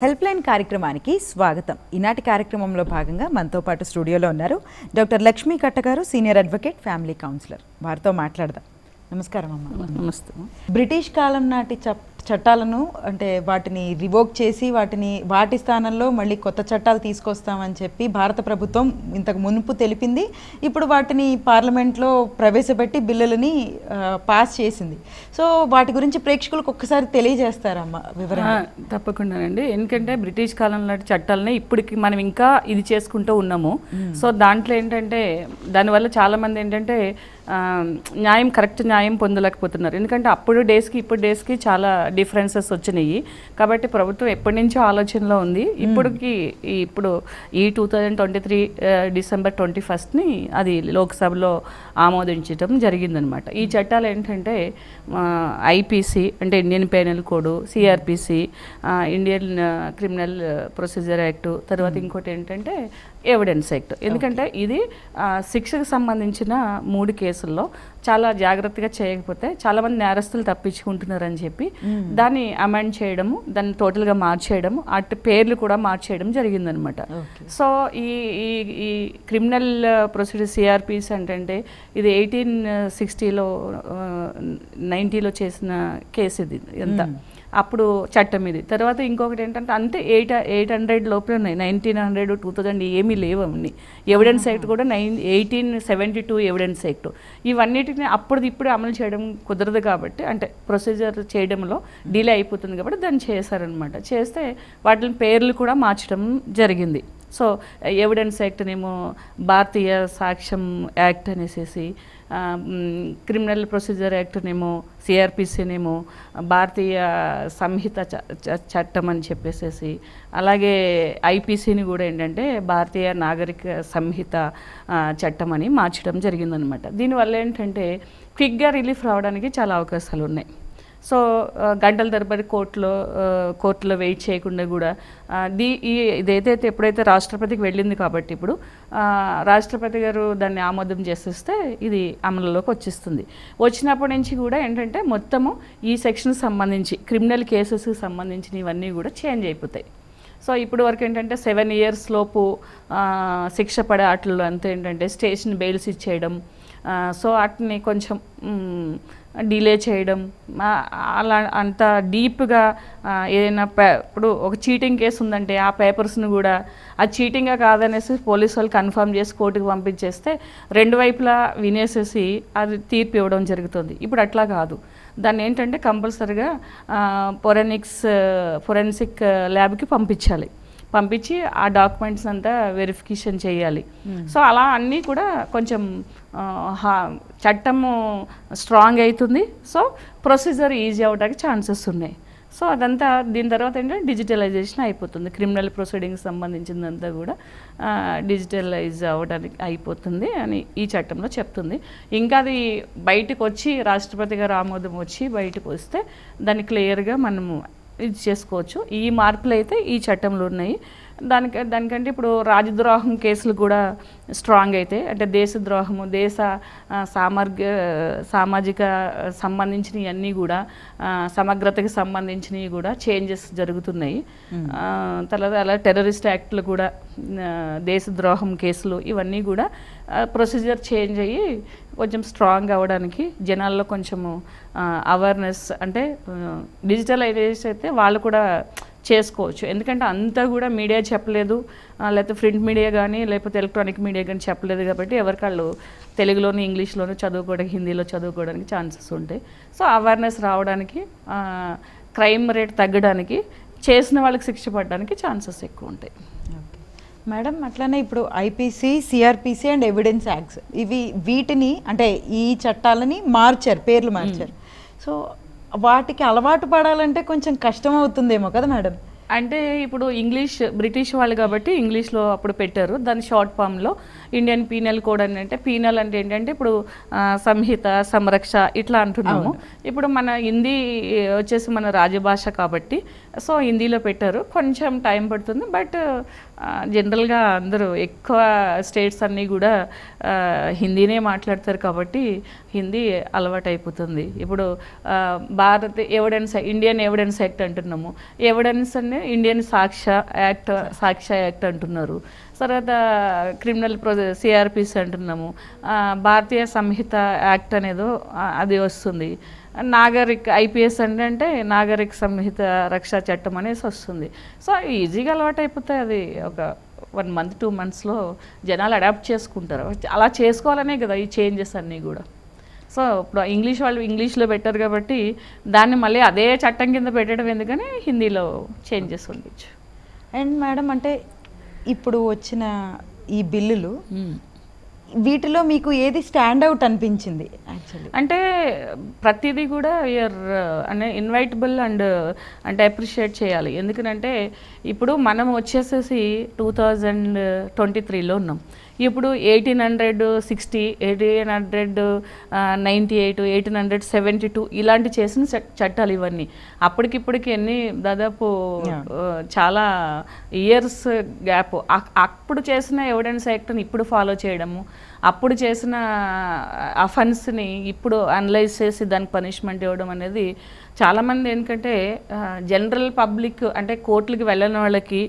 Help line కార్యక్రమానికి స్వాగతం. ఈనాటి కార్యక్రమంలో భాగంగా మనతో పాటు స్టూడియోలో ఉన్నారు డాక్టర్ లక్ష్మీ కట్ట గారు, సీనియర్ అడ్వకేట్, ఫ్యామిలీ కౌన్సిలర్. వారితో మాట్లాడదాం. నమస్కారం అమ్మ. నమస్తే. బ్రిటిష్ కాలం నాటి చట్టాలను అంటే వాటిని రివోక్ చేసి వాటి స్థానంలో మళ్ళీ కొత్త చట్టాలు తీసుకొస్తామని చెప్పి భారత ప్రభుత్వం ఇంతకు మునుపు తెలిపింది. ఇప్పుడు వాటిని పార్లమెంట్లో ప్రవేశపెట్టి బిల్లులని పాస్ చేసింది. సో వాటి గురించి ప్రేక్షకులకు ఒక్కసారి తెలియజేస్తారమ్మా వివరణ? తప్పకుండానండి. ఎందుకంటే బ్రిటిష్ కాలం నాటి చట్టాలని ఇప్పటికి మనం ఇంకా ఇది చేసుకుంటూ ఉన్నాము. సో దాంట్లో ఏంటంటే దానివల్ల చాలామంది ఏంటంటే కరెక్ట్ న్యాయం పొందలేకపోతున్నారు. ఎందుకంటే అప్పుడు డేస్కి ఇప్పుడు డేస్కి చాలా డిఫరెన్సెస్ వచ్చినాయి. కాబట్టి ప్రభుత్వం ఎప్పటి నుంచో ఆలోచనలో ఉంది. ఇప్పుడు ఈ 2023 డిసెంబర్ 21 అది లోక్సభలో ఆమోదించడం జరిగిందనమాట. ఈ చట్టాలు ఏంటంటే ఐపీసీ అంటే Indian penal code, CrPC, Indian criminal procedure act, తర్వాత ఇంకోటి ఏంటంటే ఎవిడెన్స్ యాక్ట్. ఎందుకంటే ఇది శిక్షకు సంబంధించిన 3 కేసుల్లో చాలా జాగ్రత్తగా చేయకపోతే చాలామంది నేరస్తులు తప్పించుకుంటున్నారని చెప్పి దాన్ని అమెండ్ చేయడము, దాన్ని టోటల్గా మార్చేయడము, అటు పేర్లు కూడా మార్చేయడం జరిగిందనమాట. సో ఈ క్రిమినల్ ప్రొసీజర్ సిఆర్పిసి అంటే ఇది 1860లో 90లో చేసిన కేసు ఇది ఎంత అప్పుడు చట్టం ఇది. తర్వాత ఇంకొకటి ఏంటంటే అంతే 800 లోపే ఉన్నాయి. 1900 2000 ఏమీ లేవు అవన్నీ. ఎవిడెన్స్ యాక్ట్ కూడా 1872 ఎవిడెన్స్ యాక్ట్. ఇవన్నిటిని ఇప్పుడు అమలు చేయడం కుదరదు కాబట్టి, అంటే ప్రొసీజర్ చేయడంలో డిలే అయిపోతుంది కాబట్టి దాన్ని చేశారనమాట. చేస్తే వాటిని పేర్లు కూడా మార్చడం జరిగింది. సో ఎవిడెన్స్ యాక్ట్నేమో భారతీయ సాక్ష్యం యాక్ట్ అనేసి, క్రిమినల్ ప్రొసీజర్ యాక్ట్నేమో సిఆర్పిసినేమో భారతీయ సంహిత చట్టం అని చెప్పేసి, అలాగే ఐపీసీని కూడా ఏంటంటే భారతీయ నాగరిక సంహిత చట్టం అని మార్చడం జరిగిందనమాట. దీనివల్ల ఏంటంటే క్విక్గా రిలీఫ్ రావడానికి చాలా అవకాశాలు ఉన్నాయి. సో గంటల తరబడి కోర్టులో వెయిట్ చేయకుండా కూడా ఇదైతే ఎప్పుడైతే రాష్ట్రపతికి వెళ్ళింది కాబట్టి ఇప్పుడు రాష్ట్రపతి గారు దాన్ని ఆమోదం చేసేస్తే ఇది అమలులోకి వచ్చేస్తుంది. వచ్చినప్పటి నుంచి కూడా ఏంటంటే మొత్తము ఈ సెక్షన్ సంబంధించి క్రిమినల్ కేసెస్కి సంబంధించిన ఇవన్నీ కూడా చేంజ్ అయిపోతాయి. సో ఇప్పుడు వరకు ఏంటంటే 7 years లోపు శిక్ష పడే వాటిల్లో అంతా ఏంటంటే స్టేషన్ బెయిల్స్ ఇచ్చేయడం, సో వాటిని కొంచెం డిలే చేయడం, అలా అంత డీప్గా ఏదైనా ఇప్పుడు ఒక చీటింగ్ కేసు ఉందంటే ఆ పేపర్స్ని కూడా అది చీటింగ్గా కాదనేసి పోలీసు వాళ్ళు కన్ఫర్మ్ చేసి కోర్టుకు పంపించేస్తే 2 వైపులా వినేసేసి అది తీర్పు ఇవ్వడం జరుగుతుంది. ఇప్పుడు అట్లా కాదు. దాన్ని ఏంటంటే కంపల్సరిగా ఫొరెన్సిక్ ల్యాబ్కి పంపించి ఆ డాక్యుమెంట్స్ అంతా వెరిఫికేషన్ చేయాలి. సో అలా అన్నీ కూడా కొంచెం చట్టము స్ట్రాంగ్ అవుతుంది. సో ప్రొసీజర్ ఈజీ అవడానికి ఛాన్సెస్ ఉన్నాయి. సో అదంతా దీని తర్వాత ఏంటంటే డిజిటలైజేషన్ అయిపోతుంది. క్రిమినల్ ప్రొసీడింగ్స్ సంబంధించిందంతా కూడా డిజిటలైజ్ అవ్వడానికి అయిపోతుంది అని ఈ చట్టంలో చెప్తుంది. ఇంకా అది బయటకు వచ్చి రాష్ట్రపతి గారు ఆమోదం వచ్చి బయటకు వస్తే దాన్ని క్లియర్గా మనము ఇది చేసుకోవచ్చు. ఈ మార్పులు అయితే ఈ చట్టంలో ఉన్నాయి. దానికంటే ఇప్పుడు రాజద్రోహం కేసులు కూడా స్ట్రాంగ్ అయితే, అంటే దేశద్రోహము, దేశ సామాజిక సంబంధించినవి అన్నీ కూడా సమగ్రతకి సంబంధించినవి కూడా చేంజెస్ జరుగుతున్నాయి. తర్వాత అలా టెర్రరిస్ట్ యాక్ట్లు కూడా, దేశద్రోహం కేసులు ఇవన్నీ కూడా ప్రొసీజర్ చేంజ్ అయ్యి కొంచెం స్ట్రాంగ్ అవ్వడానికి జనాల్లో కొంచెము అవేర్నెస్, అంటే డిజిటలైజేషన్ అయితే వాళ్ళు కూడా చేసుకోవచ్చు. ఎందుకంటే అంతా కూడా మీడియా చెప్పలేదు, లేకపోతే ప్రింట్ మీడియా కానీ లేకపోతే ఎలక్ట్రానిక్ మీడియా కానీ చెప్పలేదు కాబట్టి ఎవరికాళ్ళు తెలుగులోను ఇంగ్లీష్లోను చదువుకోవడానికి, హిందీలో చదువుకోవడానికి ఛాన్సెస్ ఉంటాయి. సో అవేర్నెస్ రావడానికి, క్రైమ్ రేట్ తగ్గడానికి, చేసిన వాళ్ళకి శిక్ష పడడానికి ఛాన్సెస్ ఎక్కువ ఉంటాయి. మేడం, అట్లానే ఇప్పుడు IPC, CrPC and evidence acts వీటిని అంటే ఈ చట్టాలని పేర్లు మార్చారు. సో వాటికి అలవాటు పడాలంటే కొంచెం కష్టం అవుతుందేమో కదా మేడం? అంటే ఇప్పుడు బ్రిటిష్ వాళ్ళు కాబట్టి ఇంగ్లీష్లో అప్పుడు పెట్టారు. దాని షార్ట్ ఫామ్లో ఇండియన్ పీనల్ కోడ్ అని, అంటే పీనల్ అంటే ఏంటంటే ఇప్పుడు సంహిత, సంరక్ష ఇట్లా అంటున్నాము. ఇప్పుడు మన హిందీ వచ్చేసి మన రాజభాష కాబట్టి సో హిందీలో పెట్టారు, కొంచెం టైం పడుతుంది. బట్ జనరల్గా అందరూ ఎక్కువ స్టేట్స్ అన్నీ కూడా హిందీనే మాట్లాడతారు కాబట్టి హిందీ అలవాటు అయిపోతుంది. ఇప్పుడు Bharat evidence, Indian evidence act అంటున్నాము. ఎవిడెన్స్ అంటే ఇండియన్ సాక్ష్య యాక్ట్ అంటున్నారు. తర్వాత క్రిమినల్ సిఆర్పిసి అంటున్నాము. భారతీయ సంహిత యాక్ట్ అనేదో అది వస్తుంది. నాగరిక్ ఐపీఎస్ అంటే నాగరిక సంహిత రక్షా చట్టం అనేసి వస్తుంది. సో ఈజీగా అలవాటు అయిపోతాయి. అది ఒక 1 month 2 monthsలో జనాలు అడాప్ట్ చేసుకుంటారు. అలా చేసుకోవాలనే కదా ఈ చేంజెస్ అన్నీ కూడా. సో ఇప్పుడు ఇంగ్లీష్ వాళ్ళు ఇంగ్లీష్లో పెట్టారు కాబట్టి దాన్ని మళ్ళీ అదే చట్టం కింద పెట్టడం ఎందుకని హిందీలో చేంజెస్ ఉండొచ్చు. అండ్ మేడం, అంటే ఇప్పుడు వచ్చిన ఈ బిల్లులు వీటిలో మీకు ఏది స్టాండ్ అవుట్ అనిపించింది యాక్చువల్లీ? అంటే ప్రతిదీ కూడా అంటే ఇన్వైటబుల్ అండ్ అంటే అప్రిషియేట్ చేయాలి. ఎందుకంటే ఇప్పుడు మనం వచ్చేసేసి 2023లో ఉన్నాం. ఇప్పుడు 1860, 1898, 1872 ఇలాంటి చేసిన చట్టాలు ఇవన్నీ. అప్పటికిప్పటికి దాదాపు చాలా ఇయర్స్ గ్యాప్. అప్పుడు చేసిన ఎవిడెన్స్ యాక్ట్ని ఇప్పుడు ఫాలో చేయడము, అప్పుడు చేసిన అఫెన్స్ని ఇప్పుడు అనలైజ్ చేసి దానికి పనిష్మెంట్ ఇవ్వడం అనేది చాలామంది ఎందుకంటే జనరల్ పబ్లిక్ అంటే కోర్టులకి వెళ్ళని వాళ్ళకి,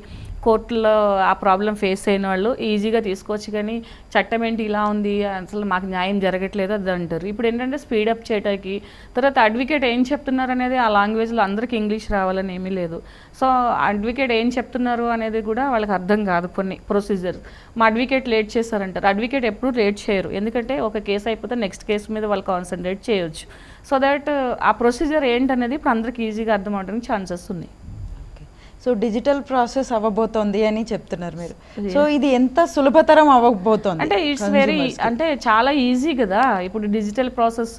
కోర్టులో ఆ ప్రాబ్లం ఫేస్ అయిన వాళ్ళు ఈజీగా తీసుకోవచ్చు. కానీ చట్టం ఏంటి ఇలా ఉంది, అసలు మాకు న్యాయం జరగట్లేదు అది అంటారు. ఇప్పుడు ఏంటంటే స్పీడప్ చేయడానికి, తర్వాత అడ్వకేట్ ఏం చెప్తున్నారు అనేది ఆ లాంగ్వేజ్లో అందరికీ ఇంగ్లీష్ రావాలని ఏమీ లేదు. సో అడ్వకేట్ ఏం చెప్తున్నారు అనేది కూడా వాళ్ళకి అర్థం కాదు. కొన్ని ప్రొసీజర్ మా అడ్వకేట్ లేట్ చేశారంటారు. అడ్వకేట్ ఎప్పుడు లేట్ చేయరు, ఎందుకంటే ఒక కేసు అయిపోతే నెక్స్ట్ కేసు మీద వాళ్ళు కాన్సన్ట్రేట్ చేయొచ్చు. సో దట్ ఆ ప్రొసీజర్ ఏంటనేది ఇప్పుడు అందరికీ ఈజీగా అర్థం అవడానికి ఛాన్సెస్ ఉన్నాయి. సో డిజిటల్ ప్రాసెస్ అవ్వబోతోంది అని చెప్తున్నారు మీరు. సో ఇది ఎంత సులభతరం అవ్వబోతోంది అంటే ఇట్స్ వెరీ అంటే చాలా ఈజీ కదా. ఇప్పుడు డిజిటల్ ప్రాసెస్,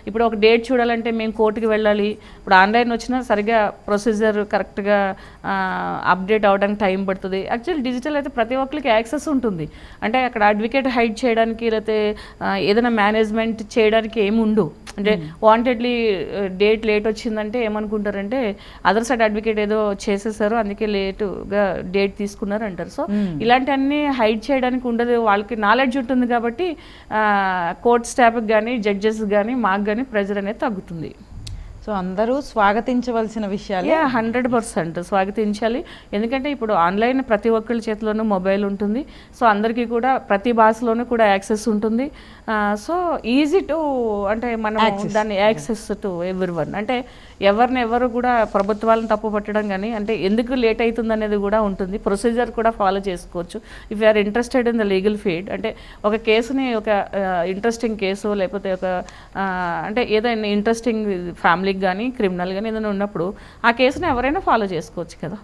ఇప్పుడు ఒక డేట్ చూడాలంటే మేము కోర్టుకి వెళ్ళాలి. ఇప్పుడు ఆన్లైన్ వచ్చినా సరిగ్గా ప్రొసీజర్ కరెక్ట్గా అప్డేట్ అవ్వడానికి టైం పడుతుంది. యాక్చువల్లీ డిజిటల్ అయితే ప్రతి ఒక్కరికి యాక్సెస్ ఉంటుంది. అంటే అక్కడ అడ్వకేట్ హైడ్ చేయడానికి లేకపోతే ఏదైనా మేనేజ్మెంట్ చేయడానికి ఏమి ఉండవు. అంటే వాంటెడ్లీ డేట్ లేట్ వచ్చిందంటే ఏమనుకుంటారంటే అదర్ సైడ్ అడ్వకేట్ ఏదో చేసేసారు, అందుకే లేటుగా డేట్ తీసుకున్నారు అంటారు. సో ఇలాంటివన్నీ హైడ్ చేయడానికి ఉండదు. వాళ్ళకి నాలెడ్జ్ ఉంటుంది కాబట్టి కోర్ట్ స్టాఫ్కి కానీ జడ్జెస్ కానీ మాకు కానీ ప్రెజర్ అనేది తగ్గుతుంది. సో అందరూ స్వాగతించవలసిన విషయాలు. 100% స్వాగతించాలి. ఎందుకంటే ఇప్పుడు ఆన్లైన్ ప్రతి ఒక్కరి చేతిలోనూ మొబైల్ ఉంటుంది. సో అందరికీ కూడా ప్రతి భాషలోనూ కూడా యాక్సెస్ ఉంటుంది. సో ఈజీ టు అంటే మనం దాన్ని యాక్సెస్ టు ఎవ్రీవన్. అంటే ఎవరు కూడా ప్రభుత్వాలను తప్పు పట్టడం కానీ అంటే ఎందుకు లేట్ అవుతుంది అనేది కూడా ఉంటుంది. ప్రొసీజర్ కూడా ఫాలో చేసుకోవచ్చు. If you are interested in the legal field, అంటే ఒక కేసుని ఒక ఇంట్రెస్టింగ్ కేసు లేకపోతే ఒక అంటే ఏదైనా ఇంట్రెస్టింగ్ ఫ్యామిలీ కానీ క్రిమినల్ కానీ ఏదైనా ఉన్నప్పుడు ఆ కేసుని ఎవరైనా ఫాలో చేసుకోవచ్చు కదా.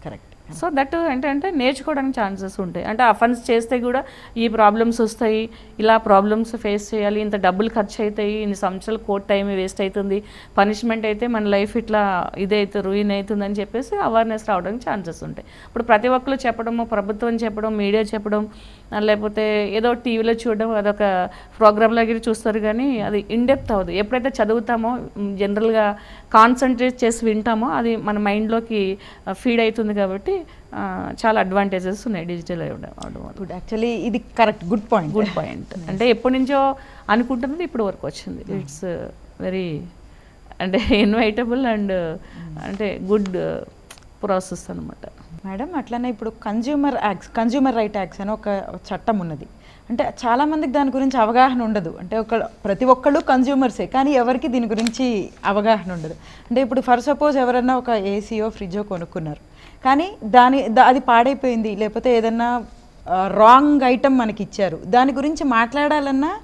కరెక్ట్. సో దట్ ఏంటంటే నేర్చుకోవడానికి ఛాన్సెస్ ఉంటాయి. అంటే అఫెన్స్ చేస్తే కూడా ఈ ప్రాబ్లమ్స్ వస్తాయి, ఇలా ప్రాబ్లమ్స్ ఫేస్ చేయాలి, ఇంత డబ్బులు ఖర్చు అవుతాయి, ఇన్ని సంవత్సరాలు కోర్ట్ టైం వేస్ట్ అవుతుంది, పనిష్మెంట్ అయితే మన లైఫ్ ఇట్లా ఇదైతే రూయిన్ అవుతుంది అని చెప్పేసి అవేర్నెస్ రావడానికి ఛాన్సెస్ ఉంటాయి. ఇప్పుడు ప్రతి ఒక్కరు చెప్పడము, ప్రభుత్వం చెప్పడం, మీడియా చెప్పడం, లేకపోతే ఏదో టీవీలో చూడడం అదొక ప్రోగ్రామ్ లాగా చూస్తారు కానీ అది ఇన్డెప్త్ అవ్వదు. ఎప్పుడైతే చదువుతామో జనరల్గా కాన్సన్ట్రేట్ చేసి వింటామో అది మన మైండ్లోకి ఫీడ్ అవుతుంది. కాబట్టి చాలా అడ్వాంటేజెస్ ఉన్నాయి డిజిటల్ అవడం. యాక్చువల్లీ ఇది కరెక్ట్, గుడ్ పాయింట్. అంటే ఎప్పటి నుంచో అనుకుంటున్నది ఇప్పుడు వరకు వచ్చింది. ఇట్స్ వెరీ అంటే ఇన్వైటబుల్ అండ్ అంటే గుడ్ ప్రాసెస్ అనమాట. మేడం అట్లనే ఇప్పుడు కన్జ్యూమర్ రైట్ యాక్ట్స్ అని ఒక చట్టం ఉన్నది. అంటే చాలామందికి దాని గురించి అవగాహన ఉండదు. అంటే ప్రతి ఒక్కళ్ళు కన్జ్యూమర్సే, కానీ ఎవరికి దీని గురించి అవగాహన ఉండదు. అంటే ఇప్పుడు ఫర్ సపోజ్ ఎవరన్నా ఒక ఏసీయో ఫ్రిడ్జో కొనుక్కున్నారు, కానీ అది పాడైపోయింది, లేకపోతే ఏదన్నా రాంగ్ ఐటమ్ మనకి ఇచ్చారు, దాని గురించి మాట్లాడాలన్నా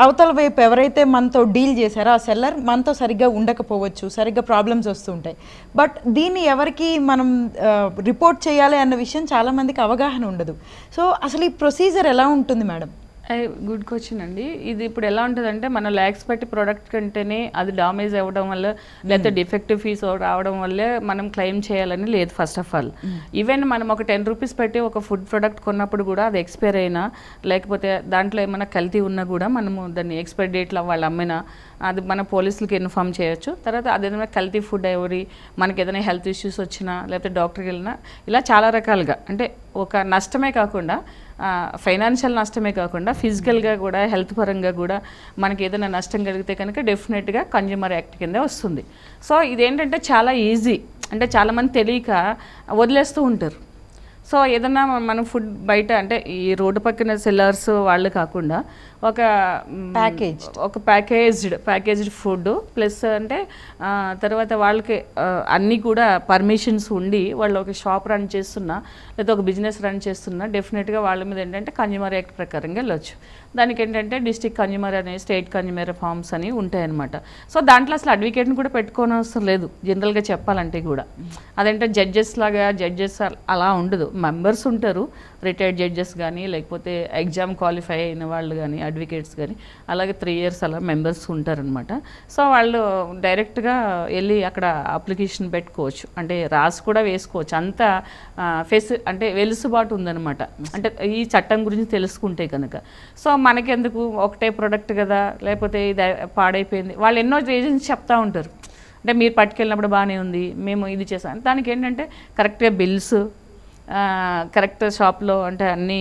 అవతల వైపు ఎవరైతే మనతో డీల్ చేశారో ఆ సెల్లర్ మనతో సరిగ్గా ఉండకపోవచ్చు, సరిగ్గా ప్రాబ్లమ్స్ వస్తుంటాయి. బట్ దీన్ని ఎవరికి మనం రిపోర్ట్ చేయాలి అన్న విషయం చాలామందికి అవగాహన ఉండదు. సో అసలు ఈ ప్రొసీజర్ ఎలా ఉంటుంది మేడం? గుడ్ క్వశ్చన్ అండి. ఇది ఇప్పుడు ఎలా ఉంటుందంటే మన ల్యాక్స్ పెట్టి ప్రోడక్ట్ కంటేనే అది డామేజ్ అవ్వడం వల్ల లేకపోతే డిఫెక్టివ్ ఫీస్ రావడం వల్లే మనం క్లెయిమ్ చేయాలని లేదు. ఫస్ట్ ఆఫ్ ఆల్ ఈవెన్ మనం ఒక 10 రూపీస్ పెట్టి ఒక ఫుడ్ ప్రోడక్ట్ కొన్నప్పుడు కూడా అది ఎక్స్పైర్ అయినా లేకపోతే దాంట్లో ఏమైనా కల్తీ ఉన్నా కూడా మనము దాన్ని ఎక్స్పైరీ డేట్లో వాళ్ళు అమ్మినా అది మన పోలీసులకి ఇన్ఫామ్ చేయొచ్చు. తర్వాత అదేదైనా కల్తీ ఫుడ్ ఎవరి మనకి ఏదైనా హెల్త్ ఇష్యూస్ వచ్చినా లేకపోతే డాక్టర్కి వెళ్ళినా ఇలా చాలా రకాలుగా అంటే ఒక నష్టమే కాకుండా ఫైనాన్షియల్ నష్టమే కాకుండా ఫిజికల్గా కూడా హెల్త్ పరంగా కూడా మనకి ఏదైనా నష్టం కలిగితే కనుక డెఫినెట్గా కన్జ్యూమర్ యాక్ట్ కిందే వస్తుంది. సో ఇదేంటంటే చాలా ఈజీ, అంటే చాలామంది తెలియక వదిలేస్తూ ఉంటారు. సో ఏదన్నా మనం ఫుడ్ బయట అంటే ఈ రోడ్డు పక్కన సెల్లర్స్ వాళ్ళు కాకుండా ఒక ప్యాకేజ్డ్ ఫుడ్ ప్లస్ అంటే తర్వాత వాళ్ళకి అన్నీ కూడా పర్మిషన్స్ ఉండి వాళ్ళు ఒక షాప్ రన్ చేస్తున్నా లేదా ఒక బిజినెస్ రన్ చేస్తున్నా డెఫినెట్గా వాళ్ళ మీద ఏంటంటే కన్జ్యూమర్ యాక్ట్ ప్రకారంగా వెళ్ళొచ్చు. దానికి ఏంటంటే డిస్ట్రిక్ట్ కన్జ్యూమర్ అనే స్టేట్ కన్జ్యూమర్ ఫార్మ్స్ అని ఉంటాయన్నమాట. సో దాంట్లో అసలు అడ్వకేట్ని కూడా పెట్టుకోని అవసరం లేదు జనరల్గా చెప్పాలంటే కూడా. అదంటే జడ్జెస్ లాగా జడ్జెస్ అలా ఉండదు, మెంబర్స్ ఉంటారు, రిటైర్డ్ జడ్జెస్ కానీ లేకపోతే ఎగ్జామ్ క్వాలిఫై అయిన వాళ్ళు కానీ అడ్వకేట్స్ కానీ అలాగే 3 years అలా మెంబర్స్ ఉంటారనమాట. సో వాళ్ళు డైరెక్ట్గా వెళ్ళి అక్కడ అప్లికేషన్ పెట్టుకోవచ్చు, అంటే రాసి కూడా వేసుకోవచ్చు. అంతా అంటే వెలుసుబాటు ఉందన్నమాట, అంటే ఈ చట్టం గురించి తెలుసుకుంటే కనుక. సో మనకెందుకు ఒకటే ప్రోడక్ట్ కదా లేకపోతే ఇది పాడైపోయింది, వాళ్ళు ఎన్నో రీజన్స్ చెప్తూ ఉంటారు. అంటే మీరు పట్టుకెళ్ళినప్పుడు బాగానే ఉంది, మేము ఇది చేసాం. దానికి ఏంటంటే కరెక్ట్గా బిల్స్ కరెక్ట్ షాప్లో అంటే అన్నీ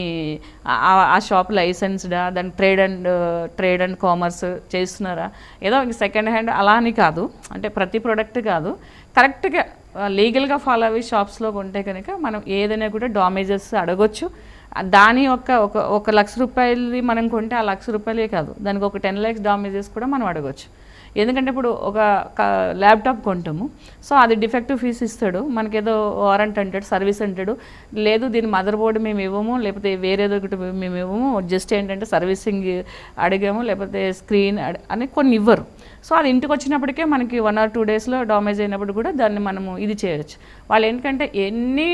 ఆ షాప్ లైసెన్స్డా, దాని ట్రేడ్ అండ్ కామర్స్ చేస్తున్నారా, ఏదో సెకండ్ హ్యాండ్ అలా అని కాదు, అంటే ప్రతి ప్రోడక్ట్ కాదు, కరెక్ట్గా లీగల్గా ఫాలో అయ్యి షాప్స్లో కొంటే కనుక మనం ఏదైనా కూడా డామేజెస్ అడగొచ్చు. దాని ఒక ₹1,00,000 మనం కొంటే ఆ ₹1,00,000 కాదు, దానికి ఒక 10 lakhs డామేజెస్ కూడా మనం అడగొచ్చు. ఎందుకంటే ఇప్పుడు ఒక ల్యాప్టాప్ కొంటాము, సో అది డిఫెక్టివ్ ఫీస్ ఇస్తాడు, మనకేదో వారంట్ అంటాడు, సర్వీస్ అంటాడు, లేదు దీని మదర్ బోర్డు మేము ఇవ్వము లేకపోతే వేరేదో ఒకటి మేము ఇవ్వము, జస్ట్ ఏంటంటే సర్వీసింగ్ అడిగాము లేకపోతే స్క్రీన్ అని కొన్ని ఇవ్వరు. సో అది ఇంటికి వచ్చినప్పటికే మనకి 1 or 2 daysలో డామేజ్ అయినప్పుడు కూడా దాన్ని మనము ఇది చేయొచ్చు. వాళ్ళు ఏంటంటే ఎన్ని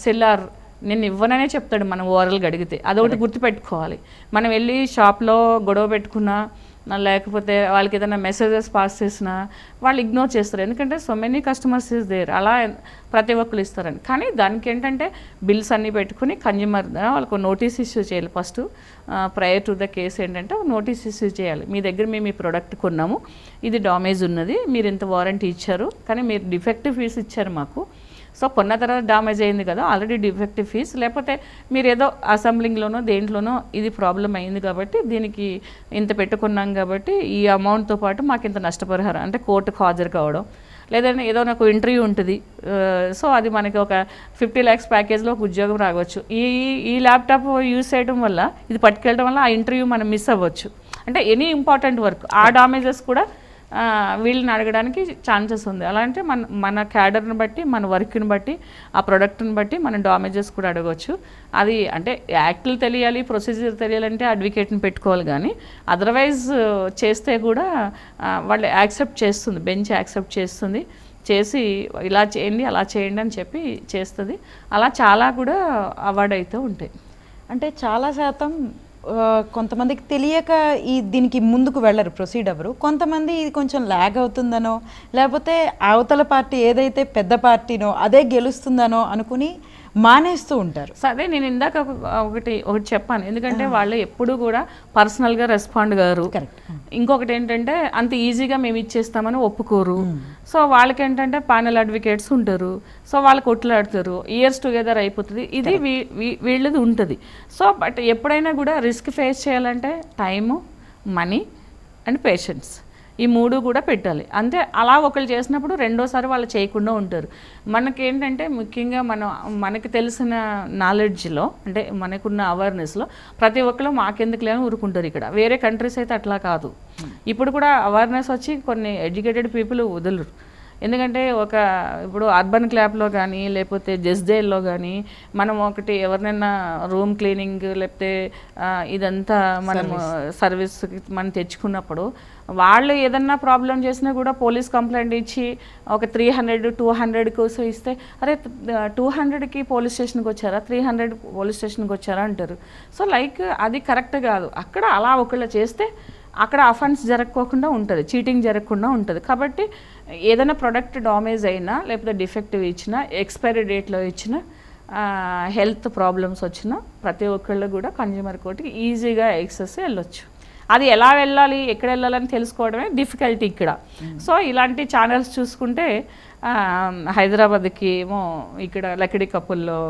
సెల్లర్ నేను ఇవ్వననే చెప్తాడు మనం ఓవరాల్గా అడిగితే, అదొకటి గుర్తుపెట్టుకోవాలి. మనం వెళ్ళి షాప్లో గొడవ పెట్టుకున్నా లేకపోతే వాళ్ళకి ఏదైనా మెసేజెస్ పాస్ చేసినా వాళ్ళు ఇగ్నోర్ చేస్తారు, ఎందుకంటే so many customers is there, అలా ప్రతి ఒక్కరు ఇస్తారని. కానీ దానికి ఏంటంటే బిల్స్ అన్నీ పెట్టుకుని కన్జ్యూమర్ వాళ్ళకు నోటీస్ ఇష్యూ చేయాలి. First prior to the case ఏంటంటే నోటీస్ ఇష్యూ చేయాలి, మీ దగ్గర మేము ఈ ప్రోడక్ట్ కొన్నాము, ఇది డామేజ్ ఉన్నది, మీరు ఇంత వారంటీ ఇచ్చారు కానీ మీరు డిఫెక్టివ్ ఫీస్ ఇచ్చారు మాకు, సో కొన్న తర్వాత డామేజ్ అయింది కదా ఆల్రెడీ డిఫెక్టివ్ ఫీస్, లేకపోతే మీరు ఏదో అసెంబ్లింగ్లోనో దేంట్లోనో ఇది ప్రాబ్లం అయింది కాబట్టి దీనికి ఇంత పెట్టుకున్నాం కాబట్టి ఈ అమౌంట్తో పాటు మాకు ఇంత నష్టపరిహారం అంటే కోర్టుకు హాజరు కావడం, లేదంటే ఏదో నాకు ఇంటర్వ్యూ ఉంటుంది, సో అది మనకి ఒక 50 lakhs ప్యాకేజ్లో ఒక ఉద్యోగం రావచ్చు. ఈ ల్యాప్టాప్ యూజ్ చేయడం వల్ల ఇది పట్టుకెళ్ళడం వల్ల ఆ ఇంటర్వ్యూ మనం మిస్ అవ్వచ్చు. అంటే ఎనీ ఇంపార్టెంట్ వర్క్ ఆ డామేజెస్ కూడా వీళ్ళని అడగడానికి ఛాన్సెస్ ఉంది. అలా అంటే మన క్యాడర్ని బట్టి మన వర్క్ని బట్టి ఆ ప్రోడక్ట్ని బట్టి మనం డామేజెస్ కూడా అడగవచ్చు. అది అంటే యాక్ట్లు తెలియాలి, ప్రొసీజర్ తెలియాలంటే అడ్వకేట్ని పెట్టుకోవాలి, కానీ అదర్వైజ్ చేస్తే కూడా వాళ్ళు యాక్సెప్ట్ చేస్తుంది, బెంచ్ యాక్సెప్ట్ చేస్తుంది, చేసి ఇలా చేయండి అలా చేయండి అని చెప్పి చేస్తుంది. అలా చాలా కూడా అవార్డ్ అయితే ఉంటాయి. అంటే చాలా శాతం కొంతమందికి తెలియక దీనికి ముందుకు వెళ్ళరు, ప్రొసీడ్ అవ్వరు. కొంతమంది ఇది కొంచెం ల్యాగ్ అవుతుందనో లేకపోతే అవతల పార్టీ ఏదైతే పెద్ద పార్టీనో అదే గెలుస్తుందనో అనుకుని మానేస్తూ ఉంటారు. అదే నేను ఇందాక ఒకటి చెప్పాను, ఎందుకంటే వాళ్ళు ఎప్పుడు కూడా పర్సనల్గా రెస్పాండ్ గారు. ఇంకొకటి ఏంటంటే అంత ఈజీగా మేము ఇచ్చేస్తామని ఒప్పుకోరు. సో వాళ్ళకి ఏంటంటే ప్యానల్ అడ్వకేట్స్ ఉంటారు, సో వాళ్ళు కొట్లాడుతారు, ఇయర్స్ టుగెదర్ అయిపోతుంది, ఇది వీళ్ళది ఉంటుంది. సో బట్ ఎప్పుడైనా కూడా రిస్క్ ఫేస్ చేయాలంటే టైము, మనీ అండ్ పేషెన్స్, ఈ 3 కూడా పెట్టాలి. అంతే, అలా ఒకళ్ళు చేసినప్పుడు రెండోసారి వాళ్ళు చేయకుండా ఉంటారు. మనకేంటంటే ముఖ్యంగా మనకి తెలిసిన నాలెడ్జ్లో అంటే మనకున్న అవేర్నెస్లో ప్రతి ఒక్కరు మాకెందుకు లేని ఊరుకుంటారు. ఇక్కడ వేరే కంట్రీస్ అయితే అట్లా కాదు. ఇప్పుడు కూడా అవేర్నెస్ వచ్చి కొన్ని ఎడ్యుకేటెడ్ పీపుల్ వదలరు. ఎందుకంటే ఇప్పుడు అర్బన్ క్లాప్లో కానీ లేకపోతే జస్డేల్లో కానీ మనం ఒకటి ఎవరినైనా రూమ్ క్లీనింగ్ లేకపోతే ఇదంతా మనం సర్వీస్కి మనం తెచ్చుకున్నప్పుడు వాళ్ళు ఏదన్నా ప్రాబ్లం చేసినా కూడా పోలీస్ కంప్లైంట్ ఇచ్చి ఒక 300-200 కోసం ఇస్తే అరే 200కి పోలీస్ స్టేషన్కి వచ్చారా 300 పోలీస్ స్టేషన్కి వచ్చారా అంటారు. సో లైక్ అది కరెక్ట్ కాదు. అక్కడ అలా ఒకళ్ళు చేస్తే అక్కడ అఫెన్స్ జరగకోకుండా ఉంటుంది, చీటింగ్ జరగకుండా ఉంటుంది. కాబట్టి ఏదైనా ప్రోడక్ట్ డామేజ్ అయినా లేకపోతే డిఫెక్టివ్ ఇచ్చినా ఎక్స్పైరీ డేట్లో ఇచ్చినా హెల్త్ ప్రాబ్లమ్స్ వచ్చినా ప్రతి ఒక్కళ్ళు కూడా కన్జ్యూమర్ కోర్టుకి ఈజీగా యాక్సెస్ వెళ్ళొచ్చు. అది ఎలా వెళ్ళాలి ఎక్కడ వెళ్ళాలని తెలుసుకోవడమే డిఫికల్టీ ఇక్కడ. సో ఇలాంటి ఛానల్స్ చూసుకుంటే హైదరాబాద్కి ఏమో ఇక్కడ లకిడి కపుల్లో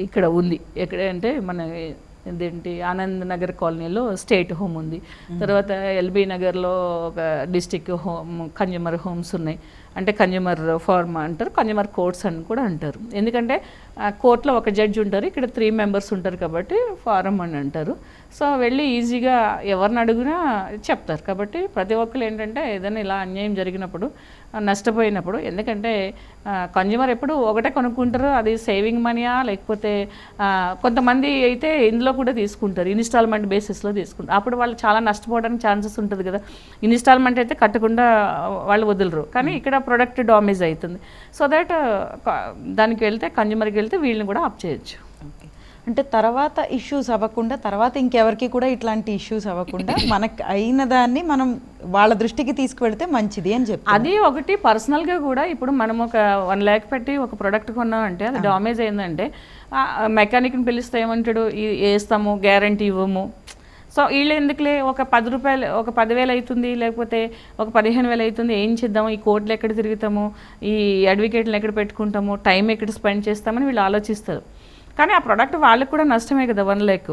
ఇక్కడ ఉంది, ఎక్కడ అంటే మన ఇదేంటి ఆనంద్ నగర్ కాలనీలో స్టేట్ హోమ్ ఉంది, తర్వాత ఎల్బీ నగర్లో ఒక డిస్టిక్ హోమ్ కన్జ్యూమర్ హోమ్స్ ఉన్నాయి. అంటే కన్జ్యూమర్ ఫార్మ్ అంటారు, కన్జ్యూమర్ కోర్ట్స్ అని కూడా అంటారు. ఎందుకంటే కోర్టులో ఒక జడ్జి ఉంటారు, ఇక్కడ 3 మెంబర్స్ ఉంటారు కాబట్టి ఫారం అని అంటారు. సో వెళ్ళి ఈజీగా ఎవరిని అడుగునా చెప్తారు. కాబట్టి ప్రతి ఒక్కరు ఏంటంటే ఏదైనా ఇలా అన్యాయం జరిగినప్పుడు నష్టపోయినప్పుడు, ఎందుకంటే కన్జ్యూమర్ ఎప్పుడు ఒకటే కొనుక్కుంటారు, అది సేవింగ్ మనీయా లేకపోతే కొంతమంది అయితే ఇందులో కూడా తీసుకుంటారు, ఇన్స్టాల్మెంట్ బేసిస్లో తీసుకుంటారు. అప్పుడు వాళ్ళు చాలా నష్టపోవడానికి ఛాన్సెస్ ఉంటుంది కదా. ఇన్స్టాల్మెంట్ అయితే కట్టకుండా వాళ్ళు వదలరు, కానీ ఇక్కడ ప్రొడక్ట్ డామేజ్ అవుతుంది. సో దట్ దానికి వెళ్తే కన్జ్యూమర్కి వెళ్తే వీళ్ళని కూడా ఆప్ చేయొచ్చు. అంటే తర్వాత ఇష్యూస్ అవ్వకుండా, తర్వాత ఇంకెవరికి కూడా ఇట్లాంటి ఇష్యూస్ అవ్వకుండా మనకు అయిన దాన్ని మనం వాళ్ళ దృష్టికి తీసుకువెళ్తే మంచిది అని చెప్పి అది ఒకటి. పర్సనల్గా కూడా ఇప్పుడు మనం ఒక 1 lakh పెట్టి ఒక ప్రోడక్ట్ కొన్నామంటే అది డామేజ్ అయిందంటే మెకానిక్ని పిలిస్తే ఏమంటాడు, వేస్తాము గ్యారంటీ ఇవ్వము. సో వీళ్ళు ఎందుకులే ఒక 10 రూపాయలు ఒక 10,000 అవుతుంది లేకపోతే ఒక 15,000 అవుతుంది, ఏం చేద్దాము, ఈ కోర్టులు ఎక్కడ తిరుగుతాము, ఈ అడ్వకేట్లు ఎక్కడ పెట్టుకుంటాము, టైం ఎక్కడ స్పెండ్ చేస్తామని వీళ్ళు ఆలోచిస్తారు. కానీ ఆ ప్రోడక్ట్ వాళ్ళకి కూడా నష్టమే కదా. 1 lakh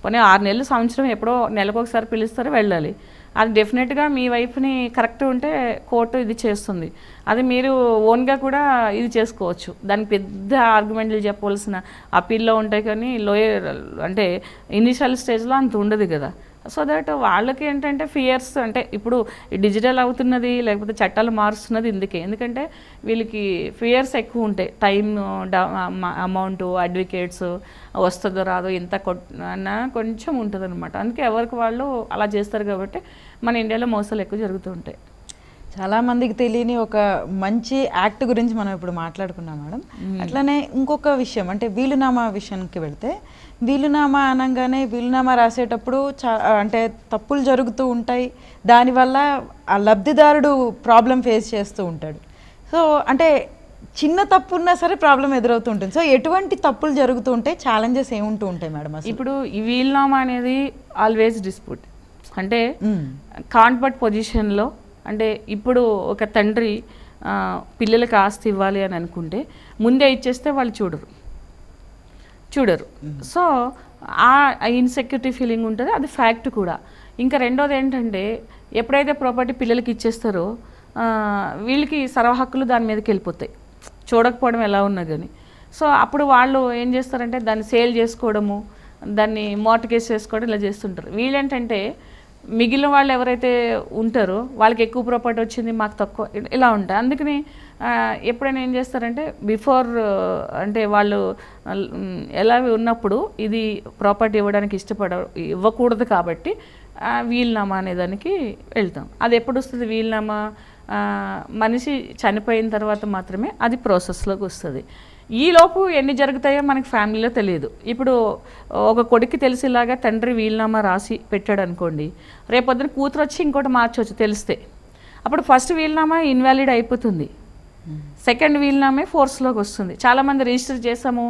పోనీ 6 నెలలు సంవత్సరం ఎప్పుడో నెలకు ఒకసారి పిలుస్తారు వెళ్ళాలి. అది డెఫినెట్గా మీ వైపుని కరెక్ట్ ఉంటే కోర్టు ఇది చేస్తుంది. అది మీరు ఓన్గా కూడా ఇది చేసుకోవచ్చు. దానికి పెద్ద ఆర్గ్యుమెంట్లు చెప్పవలసిన అప్పీల్లో ఉంటాయి, కానీ లోయర్ అంటే ఇనిషియల్ స్టేజ్లో అంత ఉండదు కదా. సో దట్ వాళ్ళకి ఏంటంటే ఫియర్స్, అంటే ఇప్పుడు డిజిటల్ అవుతున్నది లేకపోతే చట్టాలు మారుస్తున్నది ఇందుకే. ఎందుకంటే వీళ్ళకి ఫియర్స్ ఎక్కువ ఉంటాయి. టైం అమౌంట్, అడ్వకేట్స్ వస్తుందో రాదో ఇంత అన్న కొంచెం ఉంటుంది అనమాట. అందుకే ఎవరికి వాళ్ళు అలా చేస్తారు. కాబట్టి మన ఇండియాలో మోసాలు ఎక్కువ జరుగుతూ ఉంటాయి. చాలామందికి తెలియని ఒక మంచి యాక్ట్ గురించి మనం ఇప్పుడు మాట్లాడుకున్నాం మేడం. అట్లనే ఇంకొక విషయం, అంటే వీలునామా విషయానికి వెళ్తే, వీలునామా అనగానే వీలునామా రాసేటప్పుడు అంటే తప్పులు జరుగుతూ ఉంటాయి. దానివల్ల ఆ లబ్ధిదారుడు ప్రాబ్లం ఫేస్ చేస్తూ ఉంటాడు. సో అంటే చిన్న తప్పు ఉన్నా సరే ప్రాబ్లం ఎదురవుతూ ఉంటుంది. సో ఎటువంటి తప్పులు జరుగుతూ ఉంటాయి, ఛాలెంజెస్ ఏముంటూ ఉంటాయి మేడం? ఇప్పుడు ఈ వీలునామా అనేది ఆల్వేస్ డిస్ప్యూట్. అంటే కాన్వర్ట్ పొజిషన్లో, అంటే ఇప్పుడు ఒక తండ్రి పిల్లలకి ఆస్తి ఇవ్వాలి అని అనుకుంటే ముందే ఇచ్చేస్తే వాళ్ళు చూడరు. సో ఆ ఇన్సెక్యూరిటీ ఫీలింగ్ ఉంటుంది, అది ఫ్యాక్ట్ కూడా. ఇంకా రెండోది ఏంటంటే ఎప్పుడైతే ప్రాపర్టీ పిల్లలకి ఇచ్చేస్తారో వీళ్ళకి సర్వ హక్కులు దాని మీదకి వెళ్ళిపోతాయి, చూడకపోవడం ఎలా ఉన్నా కానీ. సో అప్పుడు వాళ్ళు ఏం చేస్తారంటే దాన్ని సేల్ చేసుకోవడము, దాన్ని మార్టిగేజ్ చేసుకోవడం ఇలా చేస్తుంటారు. వీళ్ళేంటంటే మిగిలిన వాళ్ళు ఎవరైతే ఉంటారో వాళ్ళకి ఎక్కువ ప్రాపర్టీ వచ్చింది, మాకు తక్కువ, ఇలా ఉంటాయి. అందుకని ఎప్పుడైనా ఏం చేస్తారంటే బిఫోర్ అంటే వాళ్ళు ఎలా ఉన్నప్పుడు ఇది ప్రాపర్టీ ఇవ్వడానికి ఇవ్వకూడదు కాబట్టి వీలునామా అనేదానికి వెళ్తాం. అది ఎప్పుడు వస్తుంది వీలునామా? మనిషి చనిపోయిన తర్వాత మాత్రమే అది ప్రాసెస్లోకి వస్తుంది. ఈలోపు ఎన్ని జరుగుతాయో మనకి ఫ్యామిలీలో తెలియదు. ఇప్పుడు ఒక కొడుకు తెలిసేలాగా తండ్రి వీలునామా రాసి పెట్టాడు అనుకోండి, రేపొద్దున కూతురు వచ్చి ఇంకోటి మార్చవచ్చు తెలిస్తే. అప్పుడు ఫస్ట్ వీలునామా ఇన్వాలిడ్ అయిపోతుంది, సెకండ్ వీలునామే ఫోర్స్లోకి వస్తుంది. చాలామంది రిజిస్టర్ చేసాము